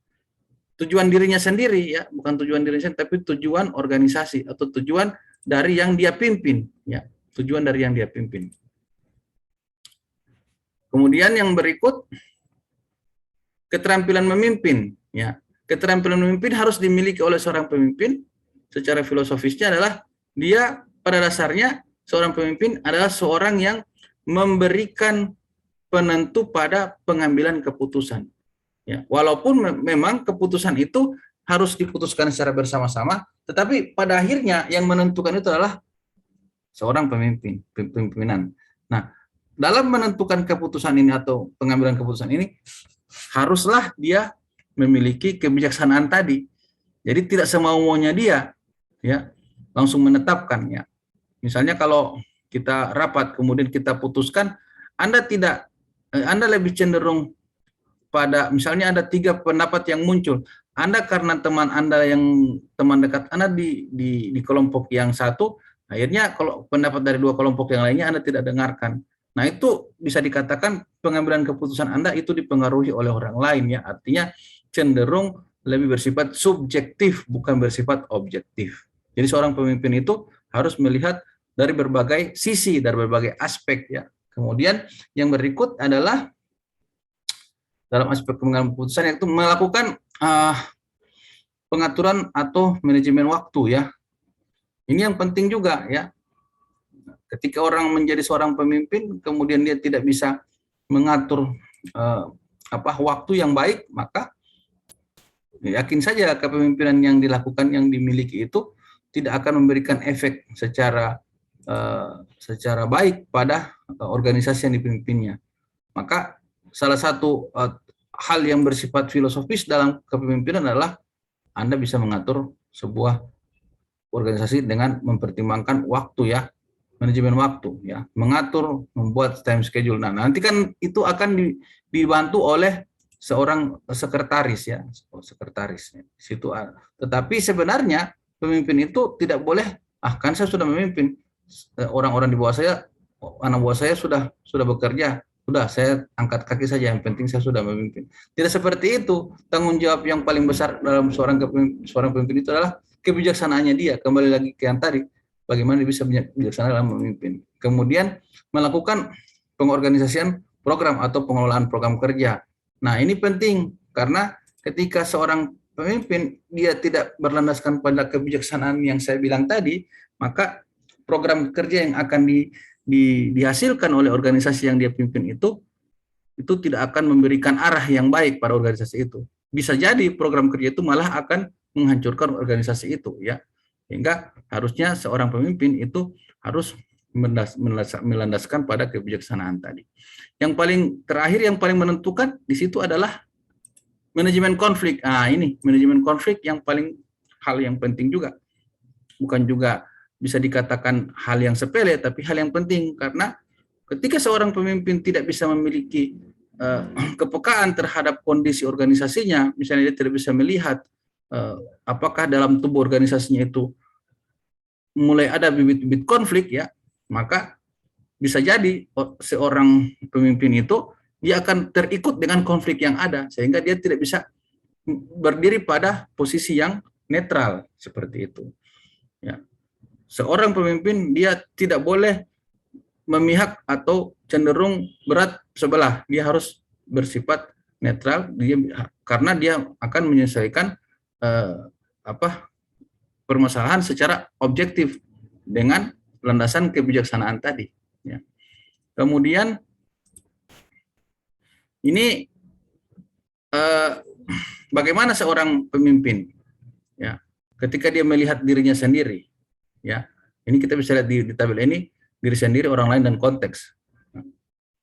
tujuan dirinya sendiri ya, bukan tujuan dirinya sendiri, tapi tujuan organisasi atau tujuan dari yang dia pimpin ya. Tujuan dari yang dia pimpin. Kemudian yang berikut, keterampilan memimpin ya. Keterampilan memimpin harus dimiliki oleh seorang pemimpin. Secara filosofisnya adalah dia pada dasarnya seorang pemimpin adalah seorang yang memberikan penentu pada pengambilan keputusan. Ya, walaupun memang keputusan itu harus diputuskan secara bersama-sama, tetapi pada akhirnya yang menentukan itu adalah seorang pimpinan. Nah, dalam menentukan keputusan ini atau pengambilan keputusan ini, haruslah dia memiliki kebijaksanaan tadi. Jadi tidak semau-maunya dia, ya, langsung menetapkan ya. Misalnya kalau kita rapat kemudian kita putuskan, Anda lebih cenderung pada misalnya ada 3 pendapat yang muncul. Anda karena teman dekat Anda di kelompok yang satu, akhirnya kalau pendapat dari 2 kelompok yang lainnya Anda tidak dengarkan. Nah, itu bisa dikatakan pengambilan keputusan Anda itu dipengaruhi oleh orang lain ya. Artinya cenderung lebih bersifat subjektif bukan bersifat objektif. Jadi seorang pemimpin itu harus melihat dari berbagai sisi, dari berbagai aspek ya. Kemudian yang berikut adalah dalam aspek pengambilan keputusan yaitu melakukan pengaturan atau manajemen waktu ya. Ini yang penting juga ya. Ketika orang menjadi seorang pemimpin kemudian dia tidak bisa mengatur waktu yang baik, maka yakin saja kepemimpinan yang dilakukan, yang dimiliki itu tidak akan memberikan efek secara baik pada organisasi yang dipimpinnya. Maka salah satu hal yang bersifat filosofis dalam kepemimpinan adalah Anda bisa mengatur sebuah organisasi dengan mempertimbangkan waktu ya, manajemen waktu ya, mengatur, membuat time schedule. Nah, nanti kan itu akan dibantu oleh seorang sekretaris ya, sekretaris ya. Situ. Tetapi sebenarnya pemimpin itu tidak boleh, kan saya sudah memimpin, orang-orang di bawah saya, anak buah saya sudah bekerja, sudah saya angkat kaki saja, yang penting saya sudah memimpin. Tidak seperti itu. Tanggung jawab yang paling besar dalam seorang pemimpin itu adalah kebijaksanaannya dia. Kembali lagi ke yang tadi, bagaimana dia bisa bijaksana dalam memimpin. Kemudian melakukan pengorganisasian program atau pengelolaan program kerja. Nah, ini penting karena ketika seorang pemimpin dia tidak berlandaskan pada kebijaksanaan yang saya bilang tadi, maka program kerja yang akan dihasilkan oleh organisasi yang dia pimpin itu tidak akan memberikan arah yang baik pada organisasi itu. Bisa jadi program kerja itu malah akan menghancurkan organisasi itu, ya. Sehingga harusnya seorang pemimpin itu harus melandaskan pada kebijaksanaan tadi. Yang paling terakhir, yang paling menentukan di situ adalah manajemen konflik. Ini manajemen konflik yang paling hal yang penting juga. Bukan juga bisa dikatakan hal yang sepele, tapi hal yang penting karena ketika seorang pemimpin tidak bisa memiliki kepekaan terhadap kondisi organisasinya, misalnya dia tidak bisa melihat apakah dalam tubuh organisasinya itu mulai ada bibit-bibit konflik, ya, maka bisa jadi seorang pemimpin itu dia akan terikut dengan konflik yang ada sehingga dia tidak bisa berdiri pada posisi yang netral seperti itu. Ya. Seorang pemimpin dia tidak boleh memihak atau cenderung berat sebelah. Dia harus bersifat netral karena dia akan menyelesaikan permasalahan secara objektif dengan landasan kebijaksanaan tadi. Ya. Kemudian ini bagaimana seorang pemimpin, ya, ketika dia melihat dirinya sendiri, ya, ini kita bisa lihat di tabel ini diri sendiri, orang lain, dan konteks.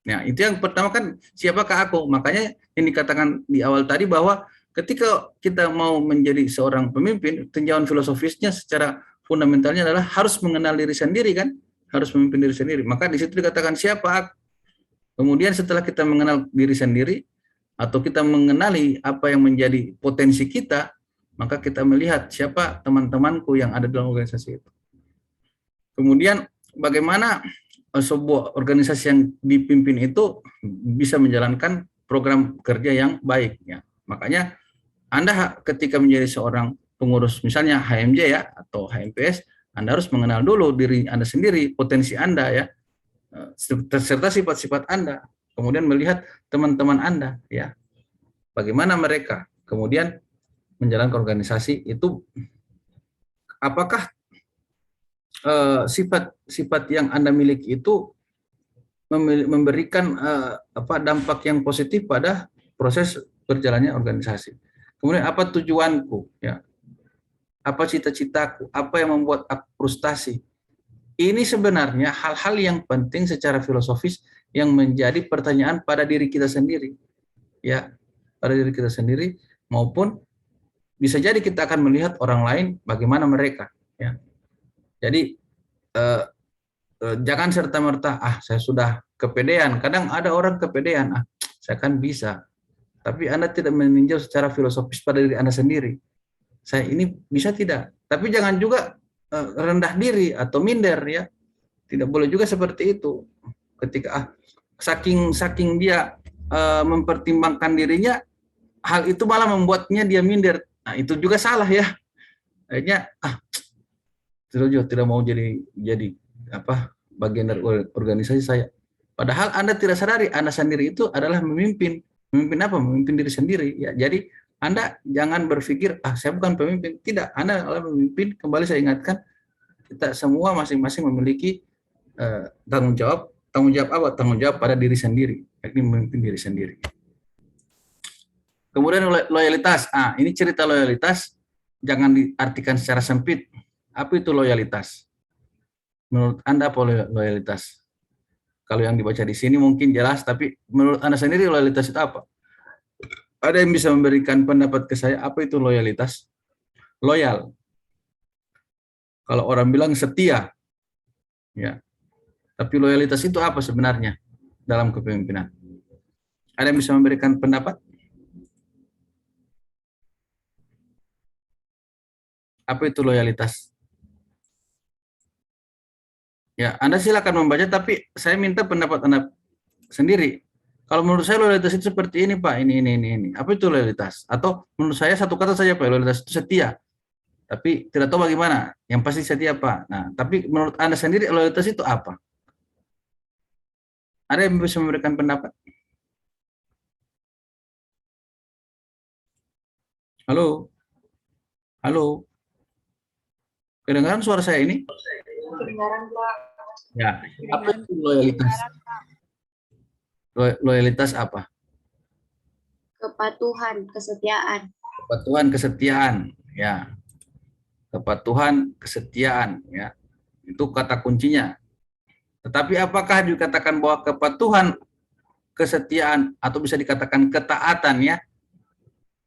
Nah, itu yang pertama kan, siapakah aku? Makanya yang dikatakan di awal tadi bahwa ketika kita mau menjadi seorang pemimpin, tinjauan filosofisnya secara fundamentalnya adalah harus mengenal diri sendiri kan, harus memimpin diri sendiri. Maka di situ dikatakan siapa aku. Kemudian setelah kita mengenal diri sendiri atau kita mengenali apa yang menjadi potensi kita, maka kita melihat siapa teman-temanku yang ada dalam organisasi itu. Kemudian bagaimana sebuah organisasi yang dipimpin itu bisa menjalankan program kerja yang baik, ya. Makanya Anda ketika menjadi seorang pengurus misalnya HMJ, ya, atau HMPS, Anda harus mengenal dulu diri Anda sendiri, potensi Anda, ya, serta sifat-sifat Anda. Kemudian melihat teman-teman Anda, ya, bagaimana mereka. Kemudian menjalankan organisasi itu, apakah sifat-sifat yang Anda miliki itu memberikan dampak yang positif pada proses berjalannya organisasi. Kemudian apa tujuanku, ya, apa cita-citaku, apa yang membuat aku frustasi. Ini sebenarnya hal-hal yang penting secara filosofis yang menjadi pertanyaan pada diri kita sendiri, ya, pada diri kita sendiri, maupun bisa jadi kita akan melihat orang lain bagaimana mereka, ya. Jadi jangan serta-merta saya sudah kepedean. Kadang ada orang kepedean, saya kan bisa. Tapi Anda tidak meninjau secara filosofis pada diri Anda sendiri. Saya ini bisa tidak? Tapi jangan juga rendah diri atau minder, ya. Tidak boleh juga seperti itu. Ketika saking dia mempertimbangkan dirinya, hal itu malah membuatnya dia minder. Nah, itu juga salah, ya. Akhirnya tidak mau jadi bagian dari organisasi saya. Padahal Anda tidak sadari Anda sendiri itu adalah memimpin. Memimpin apa? Memimpin diri sendiri, ya. Jadi Anda jangan berpikir saya bukan pemimpin. Tidak, Anda adalah memimpin. Kembali saya ingatkan, kita semua masing-masing memiliki tanggung jawab. Tanggung jawab apa? Tanggung jawab pada diri sendiri, yakni memimpin diri sendiri. Kemudian loyalitas. Ini cerita loyalitas jangan diartikan secara sempit. Apa itu loyalitas? Menurut Anda apa loyalitas? Kalau yang dibaca di sini mungkin jelas, tapi menurut Anda sendiri loyalitas itu apa? Ada yang bisa memberikan pendapat ke saya, apa itu loyalitas? Loyal. Kalau orang bilang setia, ya. Tapi loyalitas itu apa sebenarnya dalam kepemimpinan? Ada yang bisa memberikan pendapat? Apa itu loyalitas? Ya, Anda silakan membaca, tapi saya minta pendapat Anda sendiri. Kalau menurut saya loyalitas itu seperti ini, Pak. Ini. Apa itu loyalitas? Atau menurut saya satu kata saja, Pak. Loyalitas itu setia. tapi tidak tahu bagaimana. Yang pasti setia Pak. Nah, tapi menurut Anda sendiri loyalitas itu apa? Ada yang bisa memberikan pendapat? Halo? Halo? Kedengaran suara saya ini? Kedengaran, Pak. Ya. Apa itu loyalitas? Loyalitas apa? Kepatuhan, kesetiaan. Kepatuhan, kesetiaan, ya. Kepatuhan, kesetiaan, ya. Itu kata kuncinya. Tetapi apakah dikatakan bahwa kepatuhan, kesetiaan, atau bisa dikatakan ketaatan, ya,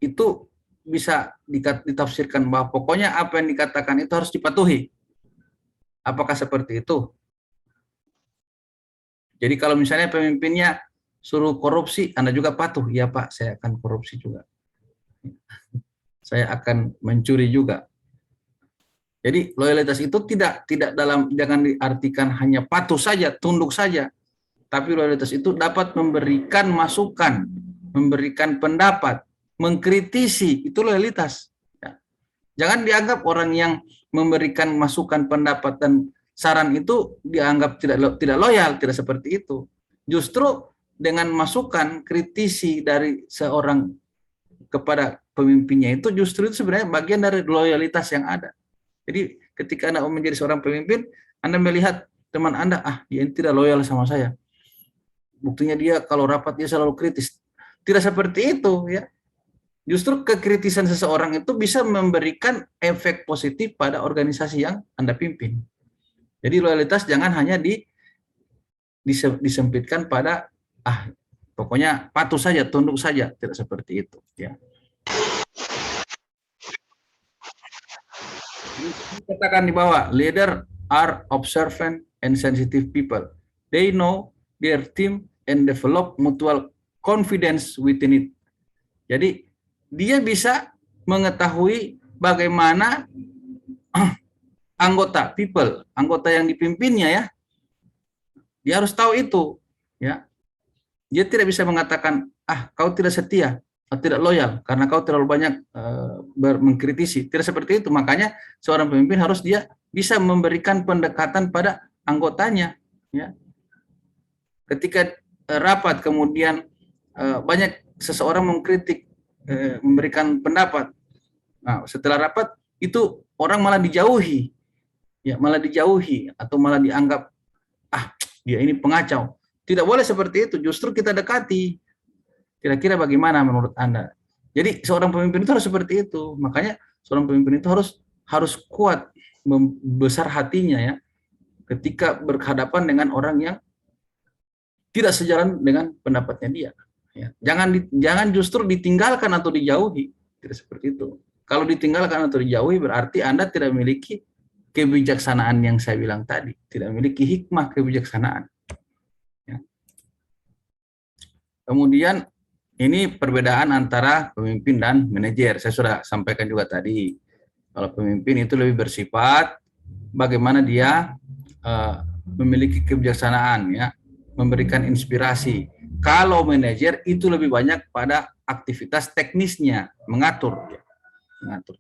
itu bisa ditafsirkan bahwa pokoknya apa yang dikatakan itu harus dipatuhi. Apakah seperti itu? Jadi kalau misalnya pemimpinnya suruh korupsi, Anda juga patuh. Ya Pak, saya akan korupsi juga. Saya akan mencuri juga. Jadi loyalitas itu tidak jangan diartikan hanya patuh saja, tunduk saja. Tapi loyalitas itu dapat memberikan masukan, memberikan pendapat, mengkritisi, itu loyalitas. Ya. Jangan dianggap orang yang memberikan masukan, pendapat, dan saran itu dianggap tidak loyal, tidak seperti itu. Justru dengan masukan, kritisi dari seorang kepada pemimpinnya itu justru itu sebenarnya bagian dari loyalitas yang ada. Jadi ketika Anda menjadi seorang pemimpin, Anda melihat teman Anda, dia tidak loyal sama saya. Buktinya dia kalau rapat dia selalu kritis. Tidak seperti itu, ya. Justru kekritisan seseorang itu bisa memberikan efek positif pada organisasi yang Anda pimpin. Jadi loyalitas jangan hanya disempitkan pada pokoknya patuh saja, tunduk saja, tidak seperti itu, ya. Katakan di bawah, leader are observant and sensitive people. They know their team and develop mutual confidence within it. Jadi dia bisa mengetahui bagaimana anggota yang dipimpinnya, ya. Dia harus tahu itu, ya. Dia tidak bisa mengatakan, kau tidak setia, tidak loyal karena kau terlalu banyak mengkritisi. Tidak seperti itu. Makanya seorang pemimpin harus dia bisa memberikan pendekatan pada anggotanya, ya. Ketika rapat kemudian banyak seseorang mengkritik, memberikan pendapat. Nah, setelah rapat itu orang malah dijauhi, ya, atau malah dianggap dia ini pengacau. Tidak boleh seperti itu. Justru kita dekati. Kira-kira bagaimana menurut Anda? Jadi seorang pemimpin itu harus seperti itu. Makanya seorang pemimpin itu harus kuat, besar hatinya, ya, ketika berhadapan dengan orang yang tidak sejalan dengan pendapatnya dia. Ya. Jangan justru ditinggalkan atau dijauhi. Tidak seperti itu. Kalau ditinggalkan atau dijauhi berarti Anda tidak memiliki kebijaksanaan yang saya bilang tadi. Tidak memiliki hikmah kebijaksanaan. Ya. Kemudian ini perbedaan antara pemimpin dan manajer. Saya sudah sampaikan juga tadi. Kalau pemimpin itu lebih bersifat bagaimana dia memiliki kebijaksanaan, ya, memberikan inspirasi. Kalau manajer itu lebih banyak pada aktivitas teknisnya, mengatur.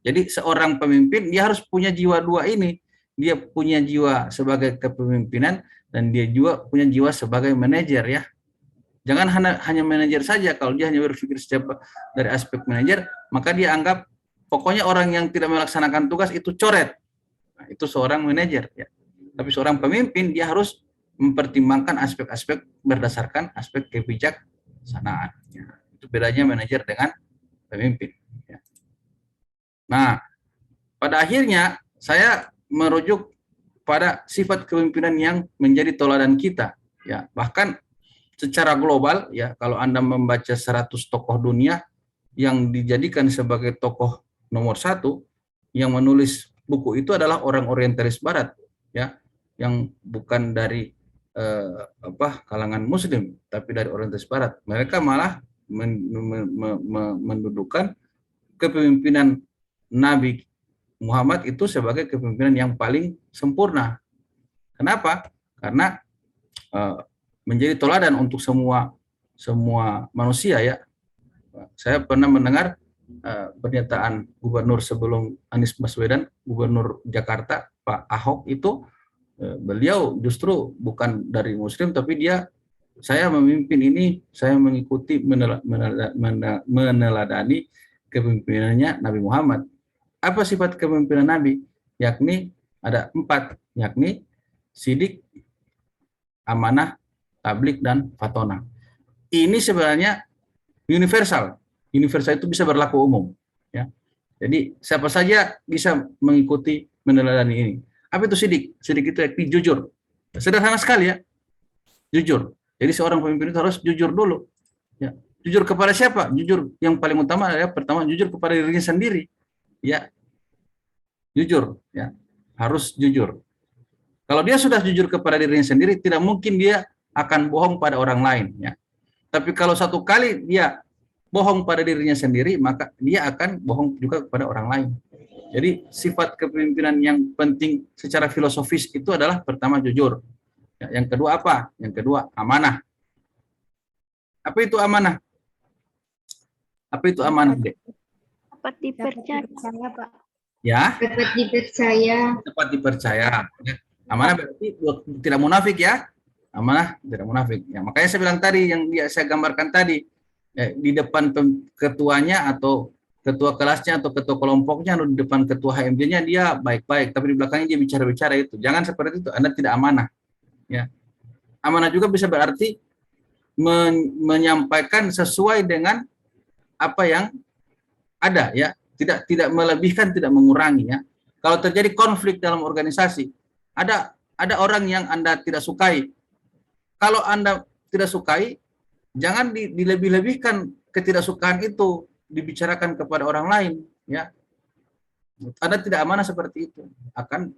Jadi seorang pemimpin dia harus punya jiwa dua ini. Dia punya jiwa sebagai kepemimpinan dan dia juga punya jiwa sebagai manajer, ya. Jangan hanya manajer saja. Kalau dia hanya berpikir dari aspek manajer, maka dia anggap pokoknya orang yang tidak melaksanakan tugas itu coret. Nah, itu seorang manajer, ya. Tapi seorang pemimpin dia harus mempertimbangkan aspek-aspek berdasarkan aspek kebijaksanaan. Ya. Itu bedanya manajer dengan pemimpin. Ya. Nah, pada akhirnya saya merujuk pada sifat kepemimpinan yang menjadi teladan kita. Ya, bahkan secara global, ya, kalau Anda membaca 100 tokoh dunia yang dijadikan sebagai tokoh nomor 1, yang menulis buku itu adalah orang orientalis Barat, ya, yang bukan dari kalangan Muslim, tapi dari orientalis Barat. Mereka malah mendudukan kepemimpinan Nabi Muhammad itu sebagai kepemimpinan yang paling sempurna. Kenapa? Karena menjadi teladan untuk semua manusia, ya. Saya pernah mendengar pernyataan gubernur sebelum Anies Baswedan, gubernur Jakarta Pak Ahok itu, beliau justru bukan dari Muslim, tapi saya memimpin ini, saya mengikuti meneladani kepemimpinannya Nabi Muhammad. Apa sifat kepemimpinan Nabi? Yakni ada 4, yakni sidik, amanah, tablik, dan fatona. Ini sebenarnya universal. Universal itu bisa berlaku umum. Ya. Jadi siapa saja bisa mengikuti meneladani ini. Apa itu sidik? Sidik itu yakni jujur. Sederhana sekali ya, jujur. Jadi seorang pemimpin itu harus jujur dulu. Ya. Jujur kepada siapa? Jujur yang paling utama adalah pertama jujur kepada dirinya sendiri. Ya, jujur. Ya, harus jujur. Kalau dia sudah jujur kepada dirinya sendiri, tidak mungkin dia akan bohong pada orang lain. Ya. Tapi kalau satu kali dia bohong pada dirinya sendiri, maka dia akan bohong juga kepada orang lain. Jadi sifat kepemimpinan yang penting secara filosofis itu adalah pertama jujur. Yang kedua apa? Yang kedua amanah. Apa itu amanah? Apa itu amanah, Dek? Dapat dipercaya, Pak. Ya. Dapat dipercaya. Dapat dipercaya. Amanah berarti tidak munafik ya. Amanah tidak munafik. Ya, makanya saya bilang tadi yang saya gambarkan tadi, di depan ketuanya atau ketua kelasnya atau ketua kelompoknya atau di depan ketua HMJ-nya dia baik-baik, tapi di belakangnya dia bicara-bicara itu. Jangan seperti itu. Anda tidak amanah. Ya. Amanah juga bisa berarti menyampaikan sesuai dengan apa yang ada ya, tidak melebihkan, tidak mengurangi ya. Kalau terjadi konflik dalam organisasi, ada orang yang Anda tidak sukai. Kalau Anda tidak sukai, jangan dilebih-lebihkan ketidaksukaan itu dibicarakan kepada orang lain ya. Anda tidak amanah seperti itu. Akan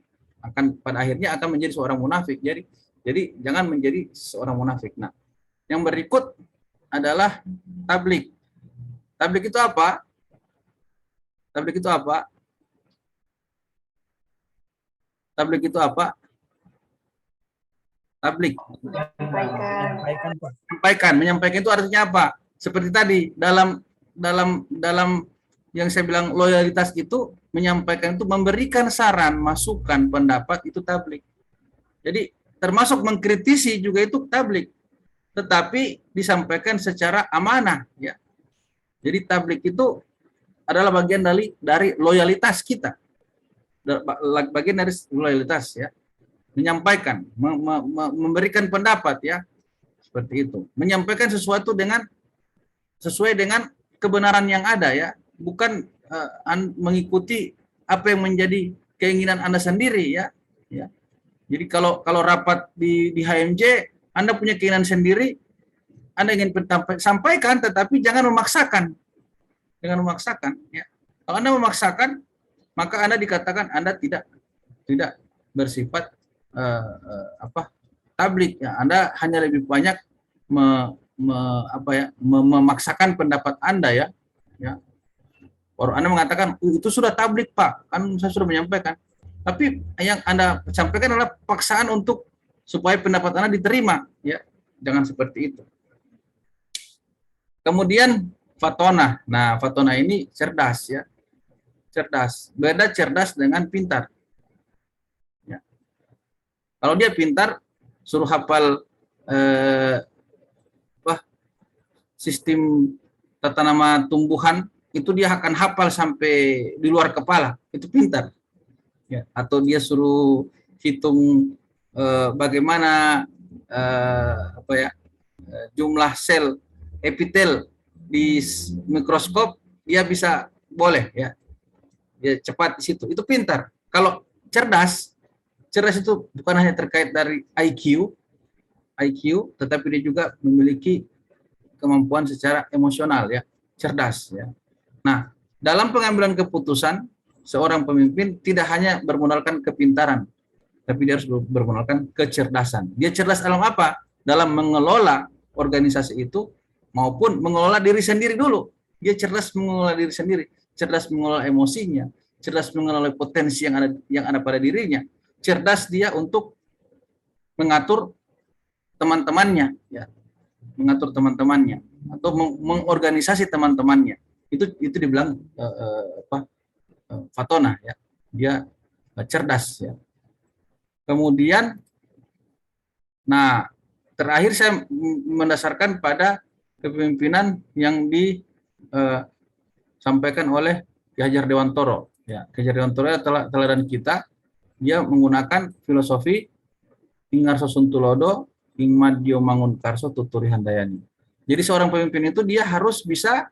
pada akhirnya akan menjadi seorang munafik. Jadi jangan menjadi seorang munafik. Nah, yang berikut adalah tablik. Tablik itu apa? Tablik itu apa? Tablik itu apa? Tablik. Menyampaikan itu artinya apa? Seperti tadi dalam yang saya bilang loyalitas itu, menyampaikan itu memberikan saran, masukan, pendapat, itu tablik. Jadi termasuk mengkritisi juga itu tablik, tetapi disampaikan secara amanah ya. Jadi tablik itu adalah bagian dari loyalitas kita, bagian dari loyalitas ya, menyampaikan, memberikan pendapat ya, seperti itu, menyampaikan sesuatu sesuai dengan kebenaran yang ada ya, bukan mengikuti apa yang menjadi keinginan Anda sendiri ya. Jadi kalau rapat di HMJ, Anda punya keinginan sendiri, Anda ingin sampaikan, tetapi jangan memaksakan. Jangan memaksakan. Ya. Kalau Anda memaksakan, maka Anda dikatakan Anda tidak bersifat tablik. Ya. Anda hanya lebih banyak memaksakan pendapat Anda ya. Ya. Baru Anda mengatakan itu sudah tablik Pak, kan saya sudah menyampaikan. Tapi yang Anda sampaikan adalah paksaan supaya pendapat Anda diterima, ya. Jangan seperti itu. Kemudian fatona. Nah, fatona ini cerdas, ya. Cerdas. Beda cerdas dengan pintar. Ya. Kalau dia pintar, suruh hafal sistem tata nama tumbuhan, itu dia akan hafal sampai di luar kepala. Itu pintar. Ya, atau dia suruh hitung bagaimana jumlah sel epitel di mikroskop, dia bisa boleh ya, dia cepat di situ, itu pintar. Kalau cerdas itu bukan hanya terkait dari IQ, tetapi dia juga memiliki kemampuan secara emosional ya, cerdas ya. Nah, dalam pengambilan keputusan, seorang pemimpin tidak hanya bermodalkan kepintaran, tapi dia harus bermodalkan kecerdasan. Dia cerdas dalam apa? Dalam mengelola organisasi itu maupun mengelola diri sendiri dulu. Dia cerdas mengelola diri sendiri, cerdas mengelola emosinya, cerdas mengelola potensi yang ada pada dirinya. Cerdas dia untuk mengatur teman-temannya, ya, mengatur teman-temannya atau mengorganisasi teman-temannya. Itu dibilang Fatona ya. Dia cerdas ya. Kemudian nah terakhir saya mendasarkan pada kepemimpinan yang disampaikan oleh Ki Hajar Dewantoro ya. Ki Hajar Dewantoro adalah teladan kita. Dia menggunakan filosofi Ingarso Suntulodo Ing Madyo Mangunkarso Tuturi Handayani. Jadi seorang pemimpin itu dia harus bisa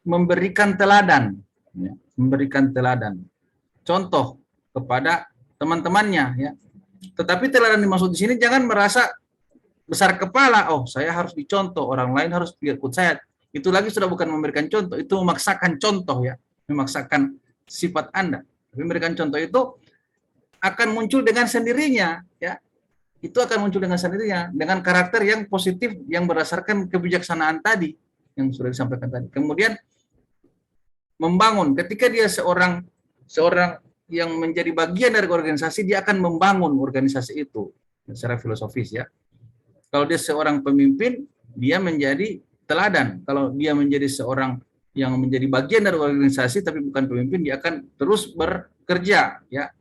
memberikan teladan ya, memberikan teladan contoh kepada teman-temannya ya. Tetapi teladan dimaksud di sini jangan merasa besar kepala, oh saya harus dicontoh, orang lain harus ikut saya. Itu lagi sudah bukan memberikan contoh, itu memaksakan contoh ya, memaksakan sifat Anda. Memberikan contoh itu akan muncul dengan sendirinya ya. Itu akan muncul dengan sendirinya dengan karakter yang positif yang berdasarkan kebijaksanaan tadi yang sudah disampaikan tadi. Kemudian membangun ketika dia seorang yang menjadi bagian dari organisasi, dia akan membangun organisasi itu secara filosofis ya. Kalau dia seorang pemimpin, dia menjadi teladan. Kalau dia menjadi seorang yang menjadi bagian dari organisasi tapi bukan pemimpin, dia akan terus bekerja ya,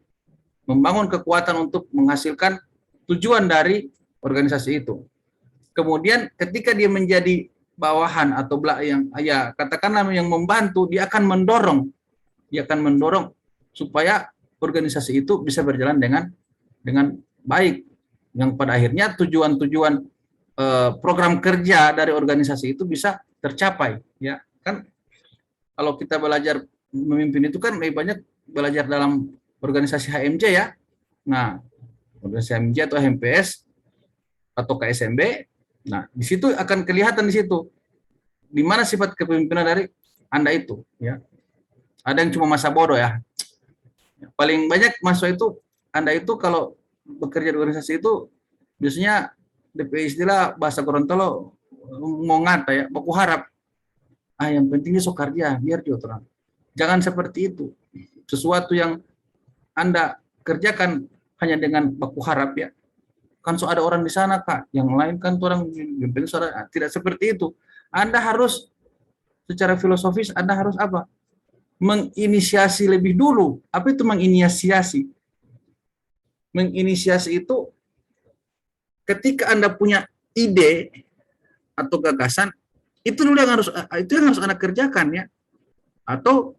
membangun kekuatan untuk menghasilkan tujuan dari organisasi itu. Kemudian ketika dia menjadi bawahan atau yang ya katakanlah yang membantu, dia akan mendorong supaya organisasi itu bisa berjalan dengan baik, yang pada akhirnya tujuan-tujuan program kerja dari organisasi itu bisa tercapai ya. Kan kalau kita belajar memimpin itu kan lebih banyak belajar dalam organisasi HMJ ya. Nah, organisasi HMJ atau HMPS atau KSMB, nah di situ akan kelihatan di situ di mana sifat kepemimpinan dari Anda itu ya. Ada yang cuma masa bodoh ya. Paling banyak mahasiswa itu Anda itu kalau bekerja di organisasi itu biasanya DP istilah bahasa Gorontalo mau ngata ya, baku harap. Yang pentingnya sok kerja biar dia terang. Jangan seperti itu. Sesuatu yang Anda kerjakan hanya dengan baku harap ya. Kan so ada orang di sana Kak, yang lain kan orang tidak seperti itu. Anda harus secara filosofis Anda harus apa? Menginisiasi lebih dulu. Apa itu menginisiasi? Menginisiasi itu ketika Anda punya ide atau gagasan, itu dulu yang harus Anda kerjakan ya. Atau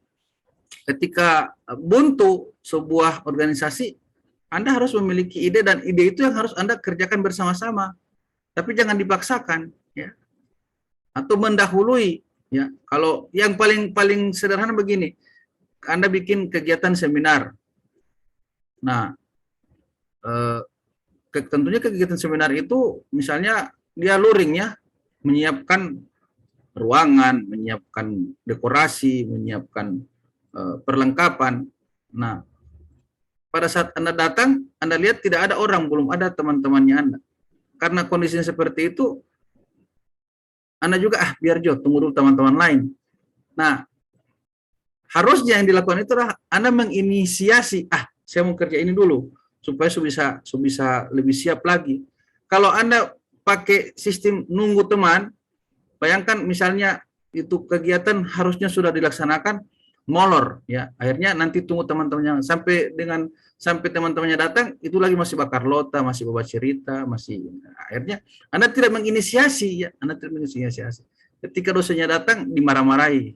ketika buntu sebuah organisasi, Anda harus memiliki ide dan ide itu yang harus Anda kerjakan bersama-sama. Tapi jangan dipaksakan ya. Atau mendahului ya. Kalau yang paling sederhana begini, Anda bikin kegiatan seminar. Nah, tentunya kegiatan seminar itu misalnya dia luring ya, menyiapkan ruangan, menyiapkan dekorasi, menyiapkan perlengkapan. Nah, pada saat Anda datang, Anda lihat tidak ada orang, belum ada teman-temannya Anda. Karena kondisinya seperti itu, Anda juga biar tunggu dulu teman-teman lain. Nah, harusnya yang dilakukan itu adalah Anda menginisiasi, saya mau kerja ini dulu supaya bisa lebih siap lagi. Kalau Anda pakai sistem nunggu teman, bayangkan misalnya itu kegiatan harusnya sudah dilaksanakan molor ya. Akhirnya nanti tunggu teman-temannya sampai teman-temannya datang itu lagi masih bakar lota, masih bawa cerita, akhirnya Anda tidak menginisiasi ya, Anda tidak menginisiasi. Ketika dosennya datang dimarah-marahi.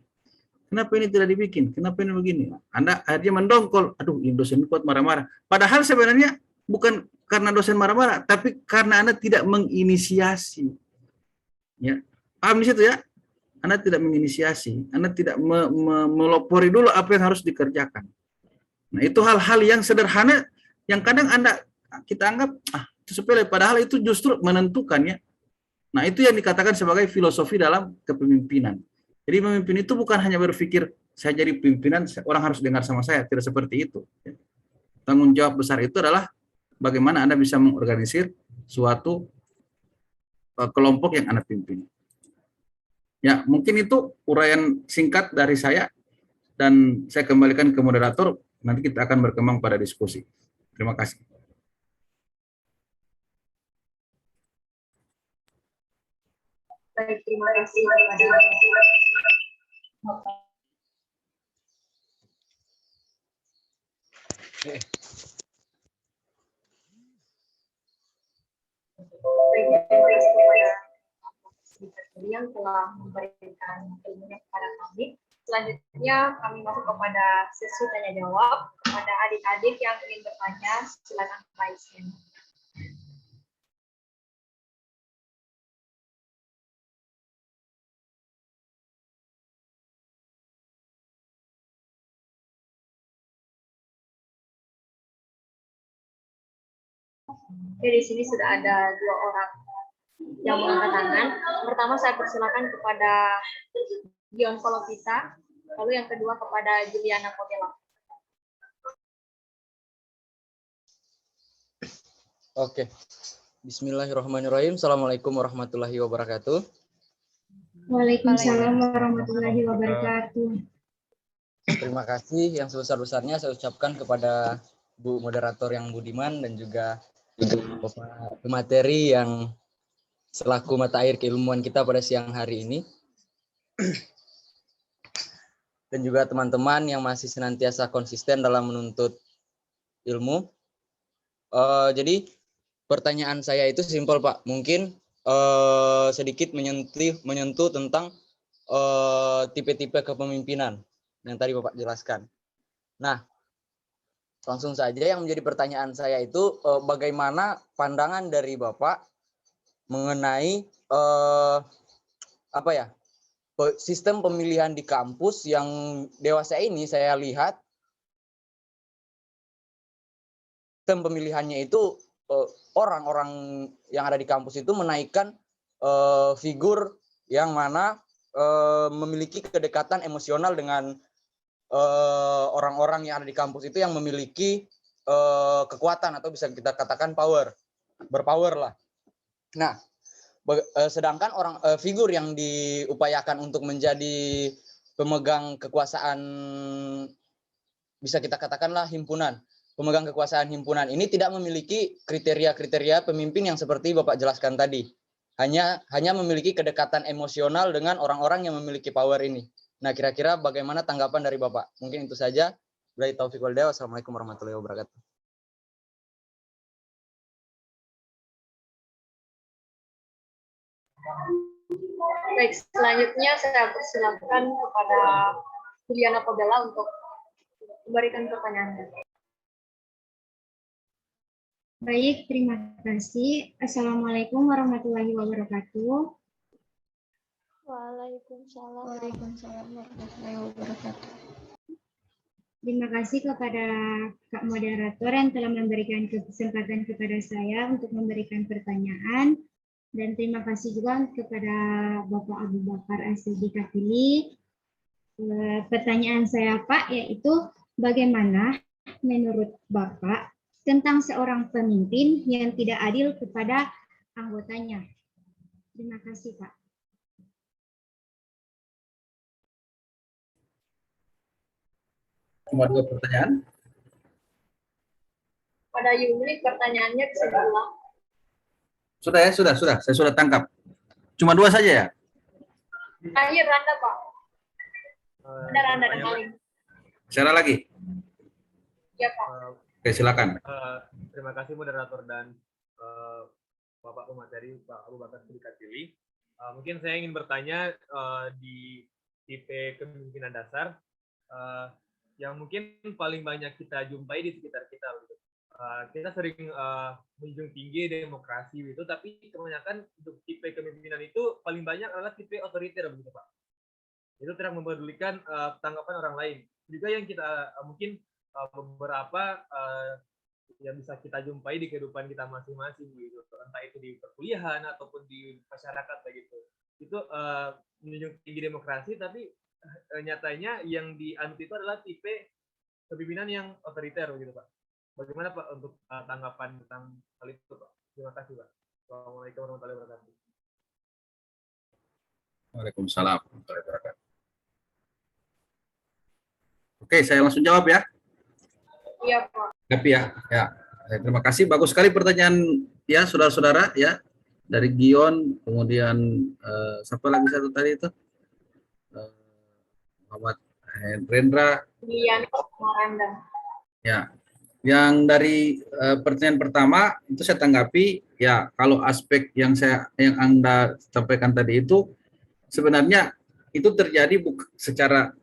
Kenapa ini tidak dibikin? Kenapa ini begini? Anda akhirnya mendongkol. Aduh, ini dosen kuat marah-marah. Padahal sebenarnya bukan karena dosen marah-marah, tapi karena Anda tidak menginisiasi. Ya, paham di situ ya? Anda tidak menginisiasi, Anda tidak melopori dulu apa yang harus dikerjakan. Nah, itu hal-hal yang sederhana yang kadang kita anggap itu sepele, padahal itu justru menentukan ya. Nah, itu yang dikatakan sebagai filosofi dalam kepemimpinan. Jadi pemimpin itu bukan hanya berpikir saya jadi pimpinan, orang harus dengar sama saya, tidak seperti itu. Tanggung jawab besar itu adalah bagaimana Anda bisa mengorganisir suatu kelompok yang Anda pimpin. Ya, mungkin itu uraian singkat dari saya dan saya kembalikan ke moderator, nanti kita akan berkembang pada diskusi. Terima kasih. Baik, terima kasih. yang telah memberikan ilmunya kepada kami. Selanjutnya kami masuk kepada sesi tanya jawab. Kepada adik-adik yang ingin bertanya, silakan raise hand. Oke, di sini sudah ada 2 orang yang mengangkat tangan. Pertama saya persilakan kepada Dion Kolovita, lalu yang kedua kepada Juliana Potela. Oke. Bismillahirrahmanirrahim. Assalamualaikum warahmatullahi wabarakatuh. Waalaikumsalam warahmatullahi wabarakatuh. Terima kasih yang sebesar-besarnya saya ucapkan kepada Bu Moderator yang budiman dan juga Bapak pemateri yang selaku mata air keilmuan kita pada siang hari ini. Dan juga teman-teman yang masih senantiasa konsisten dalam menuntut ilmu. Jadi pertanyaan saya itu simpel Pak. Mungkin sedikit menyentuh tentang tipe-tipe kepemimpinan yang tadi Bapak jelaskan. Nah, langsung saja yang menjadi pertanyaan saya itu bagaimana pandangan dari Bapak mengenai sistem pemilihan di kampus yang dewasa ini saya lihat sistem pemilihannya itu orang-orang yang ada di kampus itu menaikkan figur yang mana memiliki kedekatan emosional dengan orang-orang yang ada di kampus itu yang memiliki kekuatan atau bisa kita katakan berpower lah. Nah, sedangkan figur yang diupayakan untuk menjadi pemegang kekuasaan bisa kita katakanlah himpunan, pemegang kekuasaan himpunan ini tidak memiliki kriteria-kriteria pemimpin yang seperti Bapak jelaskan tadi. Hanya memiliki kedekatan emosional dengan orang-orang yang memiliki power ini. Nah, kira-kira bagaimana tanggapan dari Bapak? Mungkin itu saja. Billahi taufiq wal hidayah. Wassalamualaikum warahmatullahi wabarakatuh. Baik, selanjutnya saya persilakan kepada Juliana Potela untuk memberikan pertanyaan. Baik, terima kasih. Assalamualaikum warahmatullahi wabarakatuh. Waalaikumsalam. Waalaikumsalam warahmatullahi wabarakatuh. Terima kasih kepada Kak Moderator yang telah memberikan kesempatan kepada saya untuk memberikan pertanyaan. Dan terima kasih juga kepada Bapak Abu Bakar As-Siddiq Katili. Pertanyaan saya Pak, yaitu bagaimana menurut Bapak tentang seorang pemimpin yang tidak adil kepada anggotanya? Terima kasih Pak. Cuma 2 pertanyaan. Pada Yuli pertanyaannya bisa diulang. Sudah ya, sudah. Saya sudah tangkap. Cuma 2 saja ya? Terakhir Randa Pak. Ada Randa dan Halim. Bicara lagi? Ya Pak. Oke, silakan. Terima kasih moderator dan Bapak pemateri Pak Abu Bakar As-Siddiq Katili. Mungkin saya ingin bertanya di tipe kepemimpinan dasar yang mungkin paling banyak kita jumpai di sekitar kita. Kita sering menjunjung tinggi demokrasi gitu, tapi kebanyakan untuk tipe kepemimpinan itu paling banyak adalah tipe otoriter begitu Pak. Itu tidak mempedulikan tanggapan orang lain. Juga yang kita mungkin beberapa yang bisa kita jumpai di kehidupan kita masing-masing gitu, entah itu di perkuliahan ataupun di masyarakat begitu. Itu menjunjung tinggi demokrasi, tapi nyatanya yang dianut itu adalah tipe kepemimpinan yang otoriter gitu Pak. Bagaimana Pak untuk tanggapan tentang hal itu Pak? Terima kasih Pak. Assalamualaikum warahmatullahi wabarakatuh. Waalaikumsalam warahmatullahi wabarakatuh. Oke, saya langsung jawab ya. Iya Pak. Tapi ya. Terima kasih. Bagus sekali pertanyaan ya, saudara-saudara ya. Dari Gion, kemudian siapa lagi satu tadi itu? Muhammad Hendra. Julian Maranda. Ya, yang dari pertanyaan pertama itu saya tanggapi ya, kalau aspek yang Anda sampaikan tadi itu sebenarnya itu terjadi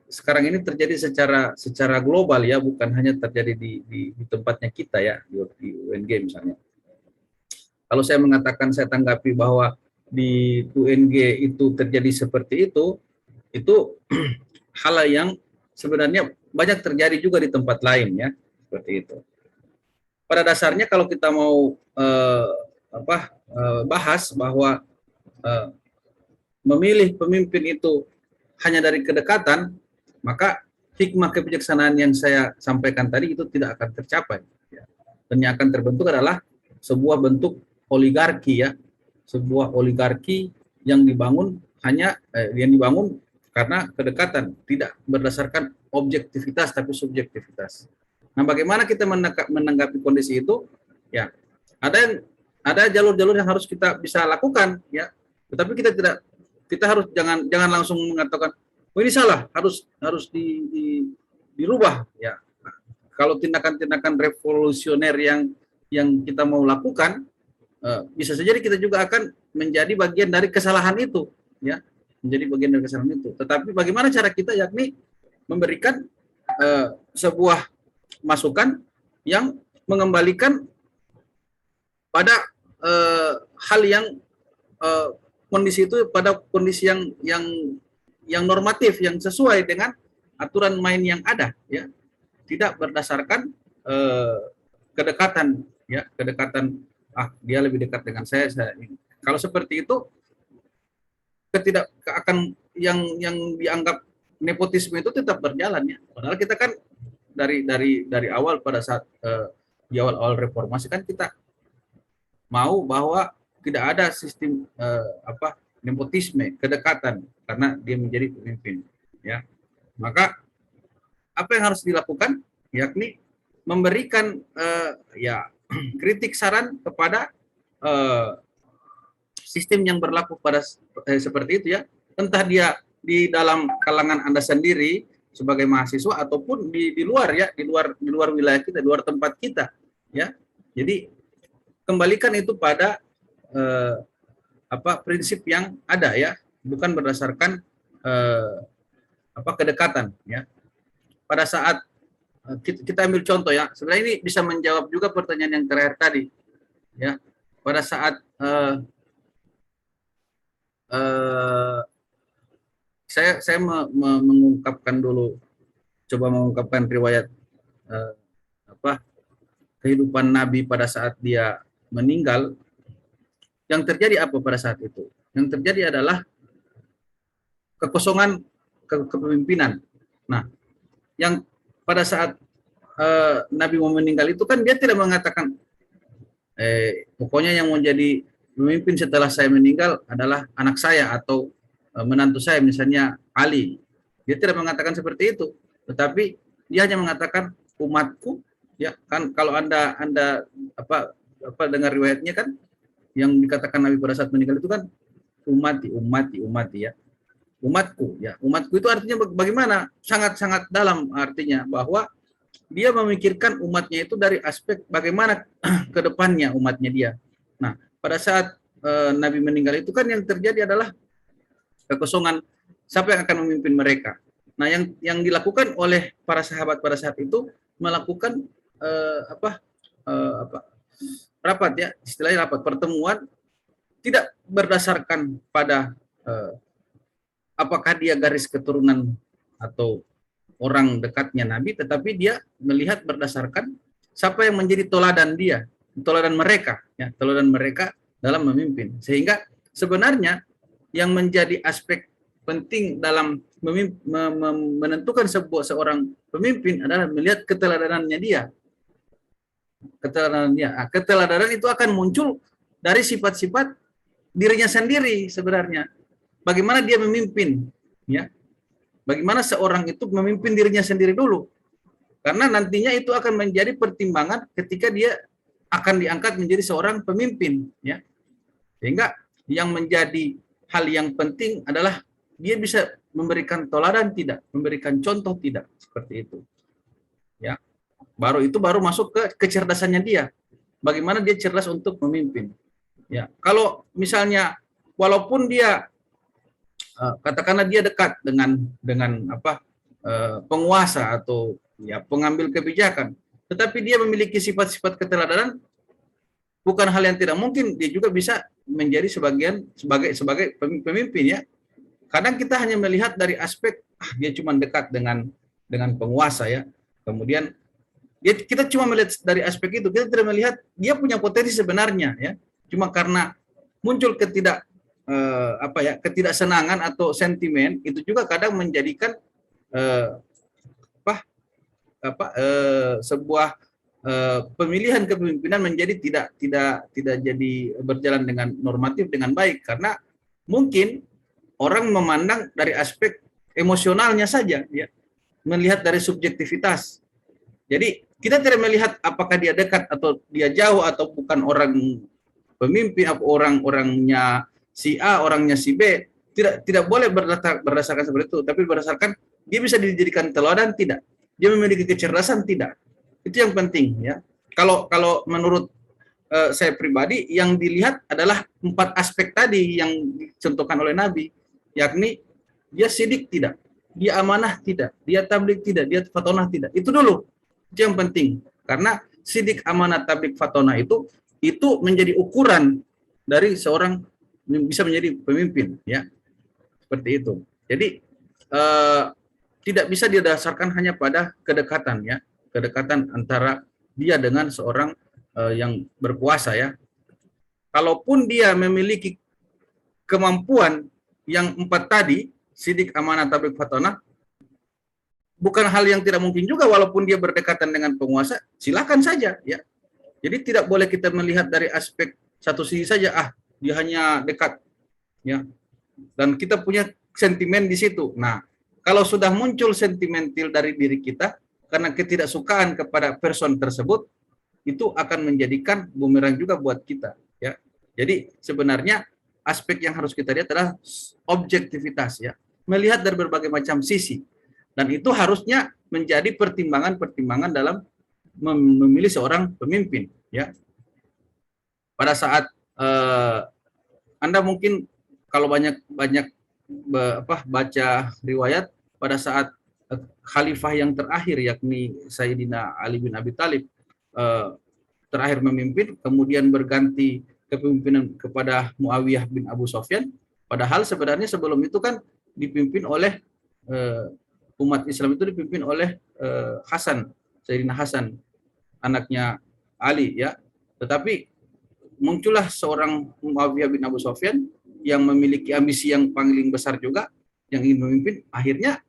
sekarang ini terjadi secara global ya, bukan hanya terjadi di tempatnya kita ya, di UNG misalnya. Kalau saya mengatakan saya tanggapi bahwa di UNG itu terjadi seperti itu hal yang sebenarnya banyak terjadi juga di tempat lain ya, seperti itu. Pada dasarnya kalau kita mau bahas bahwa memilih pemimpin itu hanya dari kedekatan, maka hikmah kebijaksanaan yang saya sampaikan tadi itu tidak akan tercapai. Ya. Dan yang akan terbentuk adalah sebuah bentuk oligarki ya, sebuah oligarki yang dibangun karena kedekatan, tidak berdasarkan objektivitas tapi subjektivitas. Nah, bagaimana kita menanggapi kondisi itu? Ya, ada jalur-jalur yang harus kita bisa lakukan ya, tetapi kita harus jangan langsung mengatakan oh ini salah, harus dirubah ya. Kalau tindakan-tindakan revolusioner yang kita mau lakukan, bisa saja kita juga akan menjadi bagian dari kesalahan itu ya, menjadi bagian dari kesalahan itu. Tetapi bagaimana cara kita, yakni memberikan sebuah masukan yang mengembalikan pada hal yang kondisi itu pada kondisi yang normatif, yang sesuai dengan aturan main yang ada ya, tidak berdasarkan kedekatan ya, kedekatan dia lebih dekat dengan saya ini. Kalau seperti itu akan yang dianggap nepotisme itu tetap berjalan ya. Padahal kita kan dari awal pada saat di awal reformasi kan kita mau bahwa tidak ada sistem nepotisme, kedekatan karena dia menjadi pemimpin ya. Maka apa yang harus dilakukan, yakni memberikan kritik saran kepada sistem yang berlaku pada seperti itu ya, entah dia di dalam kalangan Anda sendiri sebagai mahasiswa ataupun di luar ya, di luar wilayah kita, di luar tempat kita ya. Jadi kembalikan itu pada prinsip yang ada ya, bukan berdasarkan kedekatan ya. Pada saat kita ambil contoh ya, sebenarnya ini bisa menjawab juga pertanyaan yang terakhir tadi ya. Pada saat saya mengungkapkan riwayat kehidupan Nabi pada saat dia meninggal. Yang terjadi apa pada saat itu? Yang terjadi adalah kekosongan kepemimpinan. Nah, yang pada saat Nabi mau meninggal itu kan dia tidak mengatakan pokoknya yang mau jadi pemimpin setelah saya meninggal adalah anak saya atau menantu saya, misalnya Ali. Dia tidak mengatakan seperti itu, tetapi dia hanya mengatakan umatku ya. Kan kalau Anda dengar riwayatnya kan yang dikatakan Nabi pada saat meninggal itu kan umati ya. Umatku ya. Umatku itu artinya bagaimana? Sangat-sangat dalam, artinya bahwa dia memikirkan umatnya itu dari aspek bagaimana ke depannya umatnya dia. Nah, pada saat Nabi meninggal itu kan yang terjadi adalah kekosongan siapa yang akan memimpin mereka. Nah, yang dilakukan oleh para sahabat pada saat itu melakukan rapat ya, istilahnya rapat pertemuan, tidak berdasarkan pada apakah dia garis keturunan atau orang dekatnya Nabi, tetapi dia melihat berdasarkan siapa yang menjadi teladan mereka ya, teladan mereka dalam memimpin. Sehingga sebenarnya yang menjadi aspek penting dalam menentukan seorang pemimpin adalah melihat keteladanannya dia. Keteladanan itu akan muncul dari sifat-sifat dirinya sendiri sebenarnya. Bagaimana dia memimpin ya? Bagaimana seorang itu memimpin dirinya sendiri dulu. Karena nantinya itu akan menjadi pertimbangan ketika dia akan diangkat menjadi seorang pemimpin ya. Sehingga yang menjadi hal yang penting adalah dia bisa memberikan teladan tidak, memberikan contoh tidak, seperti itu. Ya. Baru masuk ke kecerdasannya dia. Bagaimana dia cerdas untuk memimpin. Ya. Kalau misalnya walaupun dia katakanlah dia dekat dengan penguasa atau ya pengambil kebijakan, tetapi dia memiliki sifat-sifat keteladanan, bukan hal yang tidak mungkin dia juga bisa menjadi sebagai pemimpin ya. Kadang kita hanya melihat dari aspek dia cuma dekat dengan penguasa ya. Kemudian kita cuma melihat dari aspek itu, kita tidak melihat dia punya potensi sebenarnya ya. Cuma karena muncul ketidaksenangan atau sentimen, itu juga kadang menjadikan sebuah pemilihan kepemimpinan menjadi tidak jadi berjalan dengan normatif dengan baik, karena mungkin orang memandang dari aspek emosionalnya saja ya, melihat dari subjektivitas. Jadi kita tidak melihat apakah dia dekat atau dia jauh atau bukan orang pemimpin, orangnya si A, orangnya si B, tidak boleh berdasarkan seperti itu, tapi berdasarkan dia bisa dijadikan teladan tidak, dia memiliki kecerdasan tidak. Itu yang penting ya. Kalau menurut saya pribadi, yang dilihat adalah 4 aspek tadi yang dicontohkan oleh Nabi, yakni dia sidik tidak, dia amanah tidak, dia tabligh tidak, dia fatonah tidak. Itu dulu. Itu yang penting. Karena sidik, amanah, tabligh, fatonah itu menjadi ukuran dari seorang bisa menjadi pemimpin ya. Seperti itu. Jadi tidak bisa didasarkan hanya pada kedekatan ya, kedekatan antara dia dengan seorang yang berkuasa ya. Kalaupun dia memiliki kemampuan yang 4 tadi, sidik, amanah, tabligh, fatonah, bukan hal yang tidak mungkin juga walaupun dia berdekatan dengan penguasa, silakan saja ya. Jadi tidak boleh kita melihat dari aspek satu sisi saja, dia hanya dekat ya. Dan kita punya sentimen di situ. Nah, kalau sudah muncul sentimental dari diri kita karena ketidaksukaan kepada person tersebut, itu akan menjadikan bumerang juga buat kita ya. Jadi sebenarnya aspek yang harus kita lihat adalah objektivitas ya, melihat dari berbagai macam sisi, dan itu harusnya menjadi pertimbangan dalam memilih seorang pemimpin ya. Pada saat Anda mungkin kalau banyak baca riwayat, pada saat khalifah yang terakhir yakni Sayyidina Ali bin Abi Thalib terakhir memimpin, kemudian berganti kepemimpinan kepada Muawiyah bin Abu Sufyan, padahal sebenarnya sebelum itu kan dipimpin oleh umat Islam itu dipimpin oleh Hasan, Sayyidina Hasan, anaknya Ali ya. Tetapi muncullah seorang Muawiyah bin Abu Sufyan yang memiliki ambisi yang paling besar juga, yang ingin memimpin. Akhirnya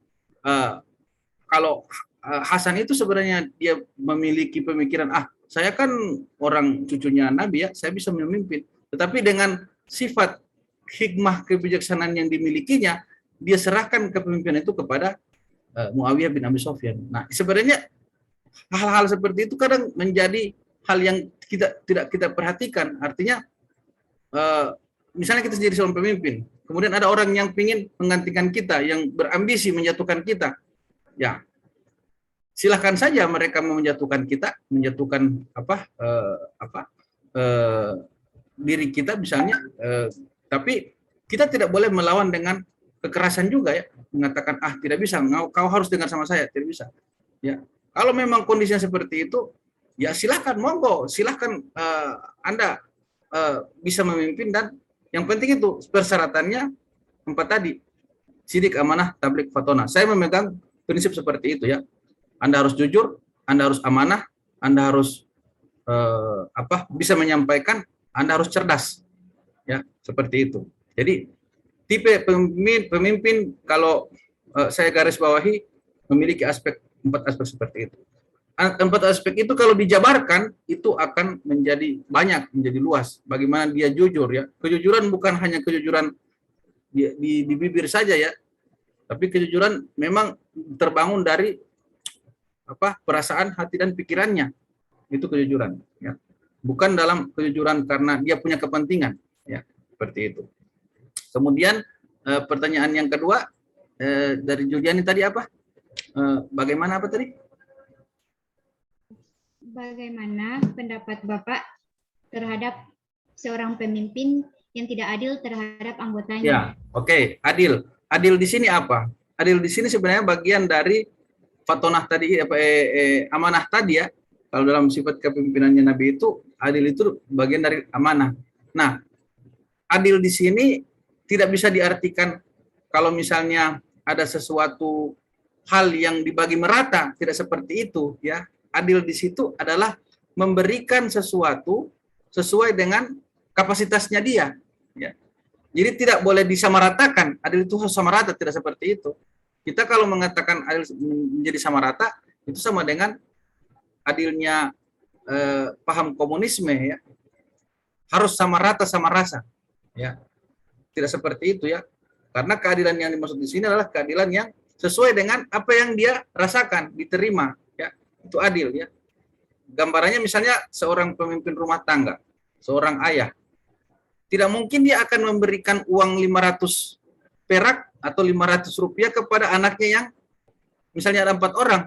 kalau Hasan itu sebenarnya dia memiliki pemikiran, saya kan orang cucunya Nabi ya, saya bisa memimpin. Tetapi dengan sifat hikmah kebijaksanaan yang dimilikinya, dia serahkan kepemimpinan itu kepada Muawiyah bin Abi Sufyan. Nah, sebenarnya hal-hal seperti itu kadang menjadi hal yang tidak kita perhatikan. Artinya, misalnya kita jadi seorang pemimpin, kemudian ada orang yang ingin menggantikan kita, yang berambisi menjatuhkan kita, ya silahkan saja mereka mau menjatuhkan kita, menjatuhkan diri kita misalnya, tapi kita tidak boleh melawan dengan kekerasan juga ya, mengatakan tidak bisa, kau harus dengar sama saya, tidak bisa. Ya, kalau memang kondisinya seperti itu, ya silahkan, monggo, silahkan Anda bisa memimpin, dan yang penting itu persyaratannya 4 tadi, sidik, amanah, tabligh, fatonah. Saya memegang prinsip seperti itu ya. Anda harus jujur, Anda harus amanah, Anda harus bisa menyampaikan, Anda harus cerdas, ya seperti itu. Jadi tipe pemimpin kalau saya garis bawahi memiliki 4 aspek seperti itu. 4 aspek itu kalau dijabarkan itu akan menjadi banyak, menjadi luas. Bagaimana dia jujur ya. Kejujuran bukan hanya kejujuran di bibir saja ya, tapi kejujuran memang terbangun dari perasaan hati dan pikirannya. Itu kejujuran ya. Bukan dalam kejujuran karena dia punya kepentingan ya, seperti itu. Kemudian pertanyaan yang kedua, dari Juliani tadi apa? Bagaimana apa tadi? Bagaimana pendapat Bapak terhadap seorang pemimpin yang tidak adil terhadap anggotanya? Ya, oke, adil. Adil di sini apa? Adil di sini sebenarnya bagian dari fatonah tadi, amanah tadi ya. Kalau dalam sifat kepemimpinannya Nabi itu, adil itu bagian dari amanah. Nah, adil di sini tidak bisa diartikan kalau misalnya ada sesuatu hal yang dibagi merata, tidak seperti itu ya. Adil di situ adalah memberikan sesuatu sesuai dengan kapasitasnya dia ya. Jadi tidak boleh disamaratakan. Adil itu harus sama rata, tidak seperti itu. Kita kalau mengatakan adil menjadi sama rata, itu sama dengan adilnya paham komunisme ya. Harus sama rata sama rasa ya. Tidak seperti itu ya. Karena keadilan yang dimaksud di sini adalah keadilan yang sesuai dengan apa yang dia rasakan, diterima ya. Itu adil ya. Gambarannya misalnya seorang pemimpin rumah tangga, seorang ayah, tidak mungkin dia akan memberikan uang 500 perak atau 500 rupiah kepada anaknya yang misalnya ada 4 orang.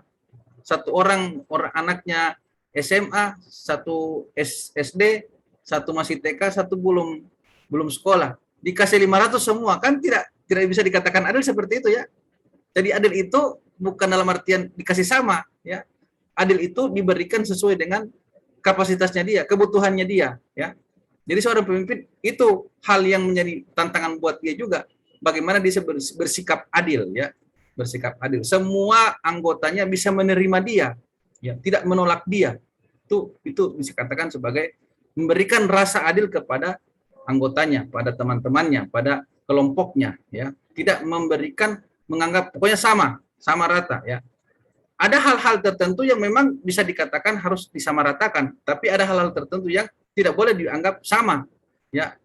Satu orang anaknya SMA, satu SD, satu masih TK, satu belum sekolah. Dikasih 500 semua, kan tidak bisa dikatakan adil seperti itu ya. Jadi adil itu bukan dalam artian dikasih sama ya. Adil itu diberikan sesuai dengan kapasitasnya dia, kebutuhannya dia ya. Jadi seorang pemimpin itu hal yang menjadi tantangan buat dia juga, bagaimana dia bersikap adil ya. Bersikap adil. Semua anggotanya bisa menerima dia, ya, tidak menolak dia. Itu bisa dikatakan sebagai memberikan rasa adil kepada anggotanya, pada teman-temannya, pada kelompoknya, ya. Tidak menganggap pokoknya sama rata, ya. Ada hal-hal tertentu yang memang bisa dikatakan harus disamaratakan, tapi ada hal-hal tertentu yang tidak boleh dianggap sama, ya.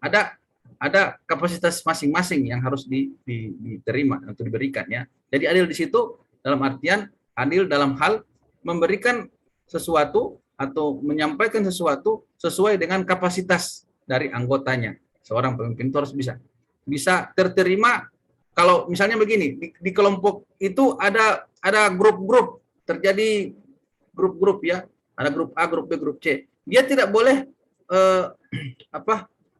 Ada kapasitas masing-masing yang harus diterima atau diberikan ya. Jadi adil di situ dalam artian adil dalam hal memberikan sesuatu atau menyampaikan sesuatu sesuai dengan kapasitas dari anggotanya. Seorang pemimpin itu harus bisa terterima. Kalau misalnya begini, di kelompok itu ada grup-grup, terjadi grup-grup ya, ada grup A, grup B, grup C. Dia tidak boleh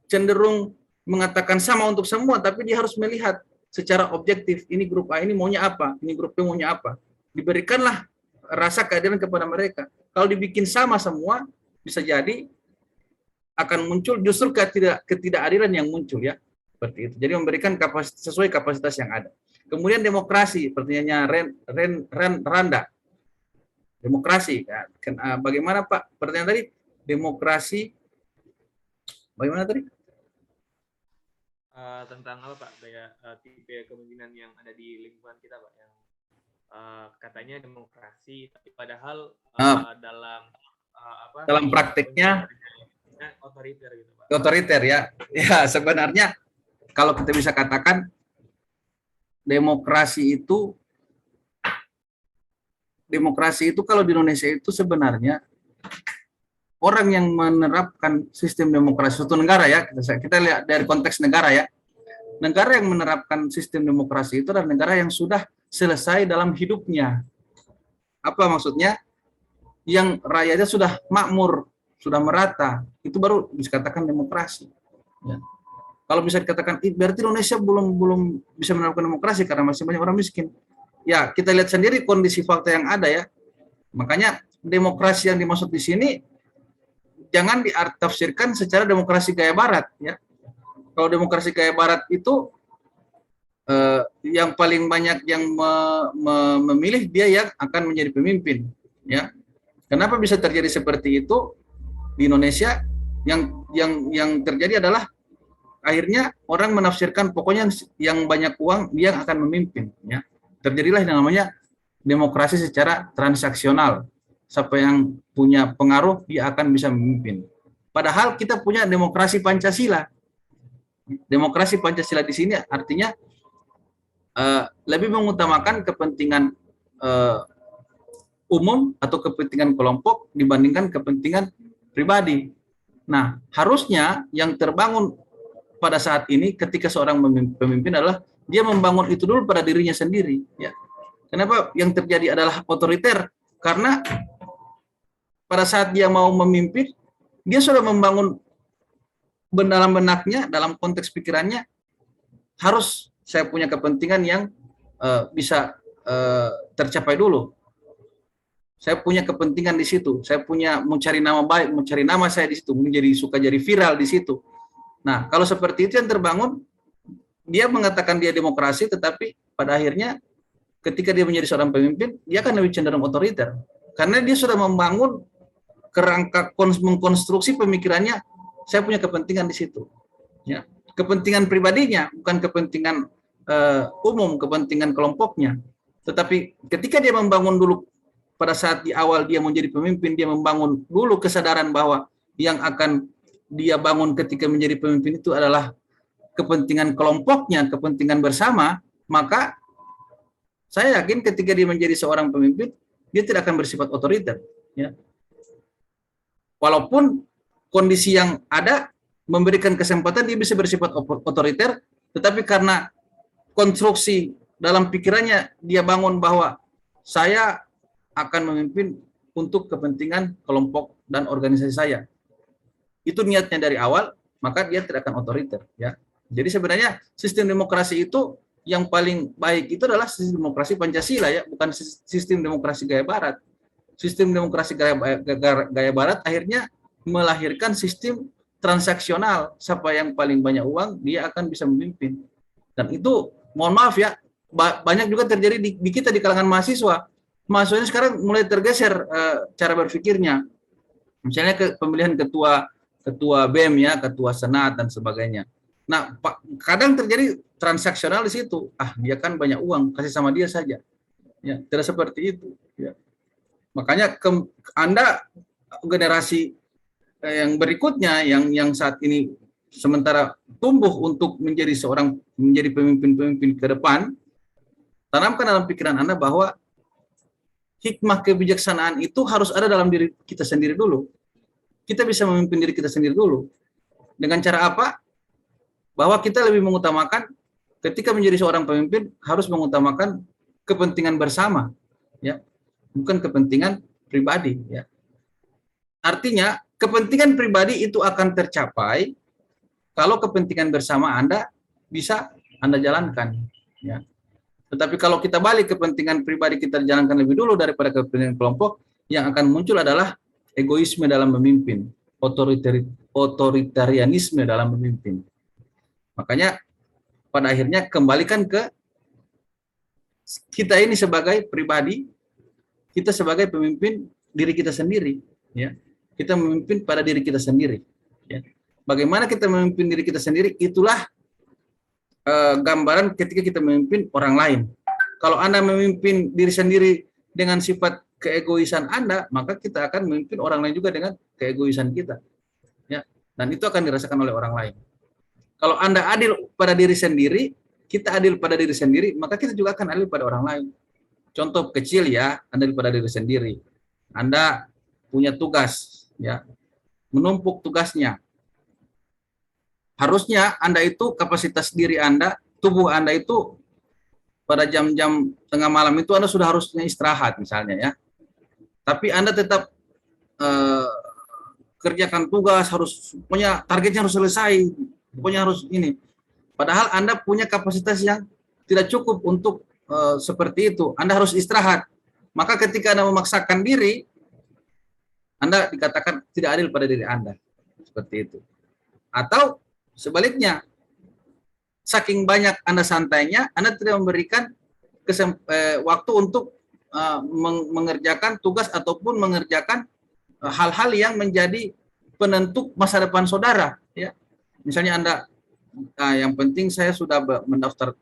cenderung mengatakan sama untuk semua, tapi dia harus melihat secara objektif, ini grup A ini maunya apa, ini grup B maunya apa. Diberikanlah rasa keadilan kepada mereka. Kalau dibikin sama semua, bisa jadi akan muncul justru ketidakadilan yang muncul ya. Seperti itu. Jadi memberikan sesuai kapasitas yang ada. Kemudian demokrasi, pertanyaannya Randa. Demokrasi. Ya. Bagaimana Pak? Pertanyaan tadi, demokrasi, bagaimana tadi? Tentang apa Pak, tipe kepemimpinan yang ada di lingkungan kita Pak, yang katanya demokrasi, tapi padahal dalam prakteknya otoriter gitu Pak. Otoriter ya. Ya sebenarnya kalau kita bisa katakan demokrasi itu kalau di Indonesia itu sebenarnya orang yang menerapkan sistem demokrasi suatu negara ya, kita lihat dari konteks negara ya. Negara yang menerapkan sistem demokrasi itu adalah negara yang sudah selesai dalam hidupnya. Apa maksudnya? Yang rakyatnya sudah makmur, sudah merata, itu baru dikatakan demokrasi. Ya. Kalau bisa dikatakan, berarti Indonesia belum bisa menerapkan demokrasi karena masih banyak orang miskin. Ya, kita lihat sendiri kondisi fakta yang ada ya. Makanya demokrasi yang dimaksud di sini jangan ditafsirkan secara demokrasi gaya barat ya. Kalau demokrasi gaya barat itu yang paling banyak yang memilih dia yang akan menjadi pemimpin ya. Kenapa bisa terjadi seperti itu di Indonesia? Yang terjadi adalah akhirnya orang menafsirkan pokoknya yang banyak uang dia akan memimpin ya. Terjadilah yang namanya demokrasi secara transaksional. Siapa yang punya pengaruh dia akan bisa memimpin. Padahal kita punya demokrasi Pancasila. Demokrasi Pancasila di sini artinya lebih mengutamakan kepentingan umum atau kepentingan kelompok dibandingkan kepentingan pribadi. Nah, harusnya yang terbangun pada saat ini ketika seorang pemimpin adalah dia membangun itu dulu pada dirinya sendiri. Ya. Kenapa yang terjadi adalah otoriter? Karena pada saat dia mau memimpin, dia sudah membangun dalam benaknya, dalam konteks pikirannya, harus saya punya kepentingan yang bisa tercapai dulu. Saya punya kepentingan di situ. Saya punya mencari nama baik, mencari nama saya di situ, menjadi suka jadi viral di situ. Nah, kalau seperti itu yang terbangun, dia mengatakan dia demokrasi, tetapi pada akhirnya ketika dia menjadi seorang pemimpin, dia akan lebih cenderung otoriter. Karena dia sudah membangun kerangka mengkonstruksi pemikirannya, saya punya kepentingan di situ. Ya. Kepentingan pribadinya, bukan kepentingan umum, kepentingan kelompoknya. Tetapi ketika dia membangun dulu, pada saat di awal dia menjadi pemimpin, dia membangun dulu kesadaran bahwa yang akan dia bangun ketika menjadi pemimpin itu adalah kepentingan kelompoknya, kepentingan bersama, maka saya yakin ketika dia menjadi seorang pemimpin, dia tidak akan bersifat otoriter. Ya. Walaupun kondisi yang ada memberikan kesempatan dia bisa bersifat otoriter, tetapi karena konstruksi dalam pikirannya dia bangun bahwa saya akan memimpin untuk kepentingan kelompok dan organisasi saya. Itu niatnya dari awal, maka dia tidak akan otoriter. Ya. Jadi sebenarnya sistem demokrasi itu yang paling baik itu adalah sistem demokrasi Pancasila, ya, bukan sistem demokrasi gaya Barat. Sistem demokrasi gaya Barat akhirnya melahirkan sistem transaksional. Siapa yang paling banyak uang, dia akan bisa memimpin. Dan itu, mohon maaf ya, banyak juga terjadi di kita di kalangan mahasiswa. Mahasiswanya sekarang mulai tergeser cara berpikirnya. Misalnya pemilihan ketua BEM, ya, ketua senat dan sebagainya. Nah, kadang terjadi transaksional di situ. Dia kan banyak uang, kasih sama dia saja. Ya, tidak seperti itu. Ya. Makanya Anda generasi yang berikutnya, yang saat ini sementara tumbuh untuk menjadi pemimpin-pemimpin ke depan, tanamkan dalam pikiran Anda bahwa hikmah kebijaksanaan itu harus ada dalam diri kita sendiri dulu. Kita bisa memimpin diri kita sendiri dulu. Dengan cara apa? Bahwa kita lebih mengutamakan ketika menjadi seorang pemimpin harus mengutamakan kepentingan bersama, ya, bukan kepentingan pribadi. Ya. Artinya kepentingan pribadi itu akan tercapai kalau kepentingan bersama Anda bisa Anda jalankan. Ya. Tetapi kalau kita balik kepentingan pribadi kita jalankan lebih dulu daripada kepentingan kelompok, yang akan muncul adalah egoisme dalam memimpin, otoritarianisme dalam memimpin. Makanya pada akhirnya kembalikan ke kita ini sebagai pribadi, kita sebagai pemimpin diri kita sendiri. Ya. Kita memimpin pada diri kita sendiri. Ya. Bagaimana kita memimpin diri kita sendiri, itulah gambaran ketika kita memimpin orang lain. Kalau Anda memimpin diri sendiri dengan sifat keegoisan Anda, maka kita akan memimpin orang lain juga dengan keegoisan kita. Ya. Dan itu akan dirasakan oleh orang lain. Kalau Anda adil pada diri sendiri, kita adil pada diri sendiri, maka kita juga akan adil pada orang lain. Contoh kecil, ya, adil pada diri sendiri. Anda punya tugas, ya, menumpuk tugasnya. Harusnya Anda itu kapasitas diri Anda, tubuh Anda itu pada jam-jam tengah malam itu Anda sudah harusnya istirahat misalnya, ya. Tapi Anda tetap kerjakan tugas, pokoknya targetnya harus selesai, pokoknya harus ini. Padahal Anda punya kapasitas yang tidak cukup untuk seperti itu. Anda harus istirahat. Maka ketika Anda memaksakan diri, Anda dikatakan tidak adil pada diri Anda. Seperti itu. Atau sebaliknya, saking banyak Anda santainya, Anda tidak memberikan waktu untuk mengerjakan tugas ataupun mengerjakan hal-hal yang menjadi penentu masa depan saudara. Ya. Misalnya Anda, yang penting saya sudah mendaftar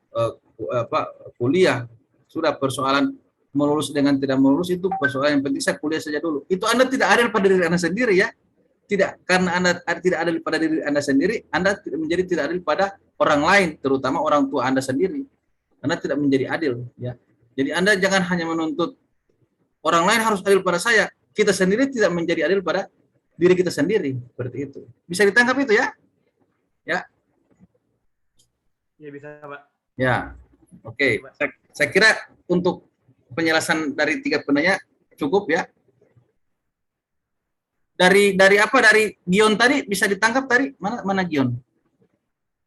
kuliah, sudah persoalan melulus dengan tidak melulus itu persoalan, yang penting saya kuliah saja dulu. Itu Anda tidak adil pada diri Anda sendiri, ya. Tidak, karena Anda tidak adil pada diri Anda sendiri, Anda menjadi tidak adil pada orang lain, terutama orang tua Anda sendiri. Anda tidak menjadi adil, ya. Jadi Anda jangan hanya menuntut orang lain harus adil pada saya, kita sendiri tidak menjadi adil pada diri kita sendiri, seperti itu. Bisa ditangkap itu, ya? Ya. Ya, bisa, Pak. Ya, oke. Saya kira untuk penjelasan dari 3 penanya cukup ya. Dari apa? Dari Gion tadi bisa ditangkap tadi? Mana Gion?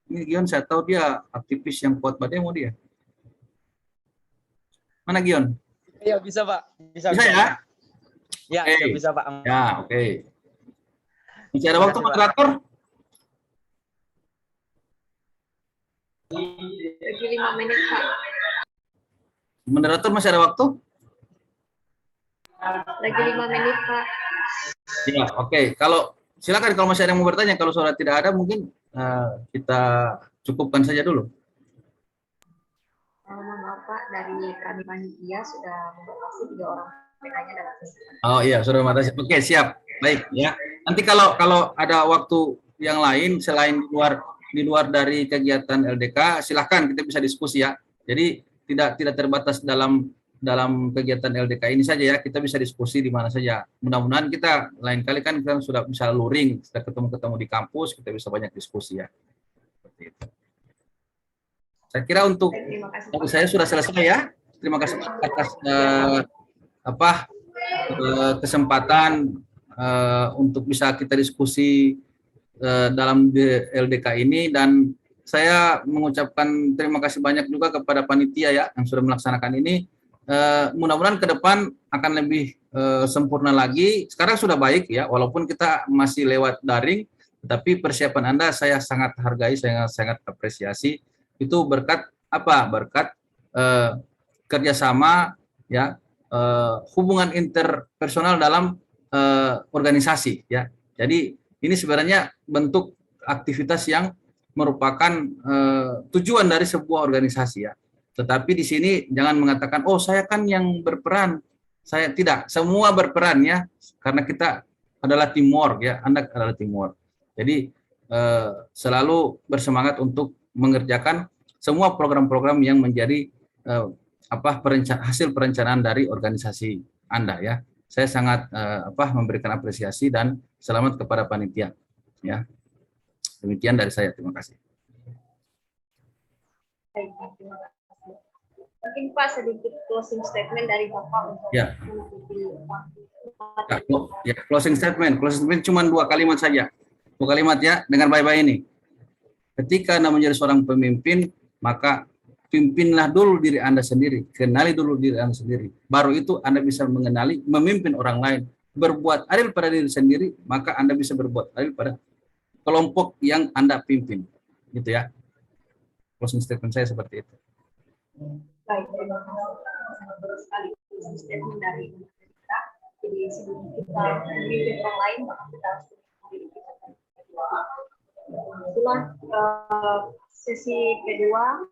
Ini Gion saya tahu dia aktivis yang kuat bademo dia. Mana Gion? Iya bisa Pak. Bisa Bisa ya? Ya, Oke. sudah bisa Pak. Ya, oke. Masih ada Terima waktu kasih, Pak. moderator? Lagi 5 menit, Pak. Moderator masih ada waktu? Lagi 5 menit, Pak. Ya, oke. Kalau silakan kalau masih ada yang mau bertanya, kalau sudah tidak ada mungkin kita cukupkan saja dulu. Mohon maaf, Pak, dari kami panitia sudah membatasi 3 orang penanya dalam sesi. Oh iya, sudah matasi. Oke, siap. Baik ya. Nanti kalau ada waktu yang lain selain di luar dari kegiatan LDK, silahkan kita bisa diskusi ya. Jadi tidak terbatas dalam kegiatan LDK ini saja ya, kita bisa diskusi di mana saja. Mudah-mudahan kita lain kali kan kita sudah bisa luring, kita ketemu di kampus, kita bisa banyak diskusi ya. Seperti itu. Saya kira untuk Terima kasih, Pak. saya sudah selesai ya. Terima kasih atas kesempatan untuk bisa kita diskusi dalam LDK ini, dan saya mengucapkan terima kasih banyak juga kepada panitia ya yang sudah melaksanakan ini. Mudah-mudahan ke depan akan lebih sempurna lagi. Sekarang sudah baik ya, walaupun kita masih lewat daring, tetapi persiapan Anda saya sangat hargai, saya sangat apresiasi. Itu berkat apa? Berkat kerjasama ya, hubungan interpersonal dalam organisasi ya. Jadi ini sebenarnya bentuk aktivitas yang merupakan tujuan dari sebuah organisasi ya. Tetapi di sini jangan mengatakan, oh saya kan yang berperan. Saya tidak, semua berperan ya, karena kita adalah teamwork ya, Anda adalah teamwork. Jadi selalu bersemangat untuk mengerjakan semua program-program yang menjadi hasil perencanaan dari organisasi Anda ya. Saya sangat memberikan apresiasi dan selamat kepada panitia ya. Demikian dari saya, terima kasih. Baik, terima kasih. Mungkin Pak sedikit closing statement dari Bapak untuk Ya. menutupi waktu. Ya, closing statement cuma 2 kalimat saja. 2 kalimat ya, dengar baik-baik ini. Ketika Anda menjadi seorang pemimpin, maka pimpinlah dulu diri Anda sendiri, kenali dulu diri Anda sendiri. Baru itu Anda bisa mengenali, memimpin orang lain. Berbuat adil pada diri sendiri, maka Anda bisa berbuat adil pada kelompok yang Anda pimpin. Gitu ya. Closing statement saya seperti itu. Baik, terima kasih. Sangat bagus sekali statement dari kita. Jadi sebelum kita memimpin orang lain, maka kita harus memimpin diri kita. Itulah sesi kedua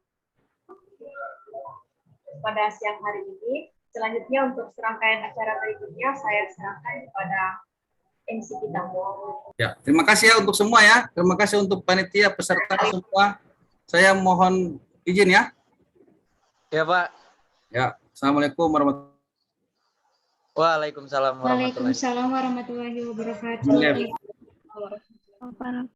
pada siang hari ini. Selanjutnya untuk serangkaian acara berikutnya saya serahkan kepada MC kita. Ya, terima kasih ya untuk semua ya. Terima kasih untuk panitia, peserta semua. Saya mohon izin ya. Ya Pak. Ya, assalamualaikum warahmatullahi wabarakatuh. Waalaikumsalam warahmatullahi wabarakatuh. Waalaikumsalam warahmatullahi wabarakatuh.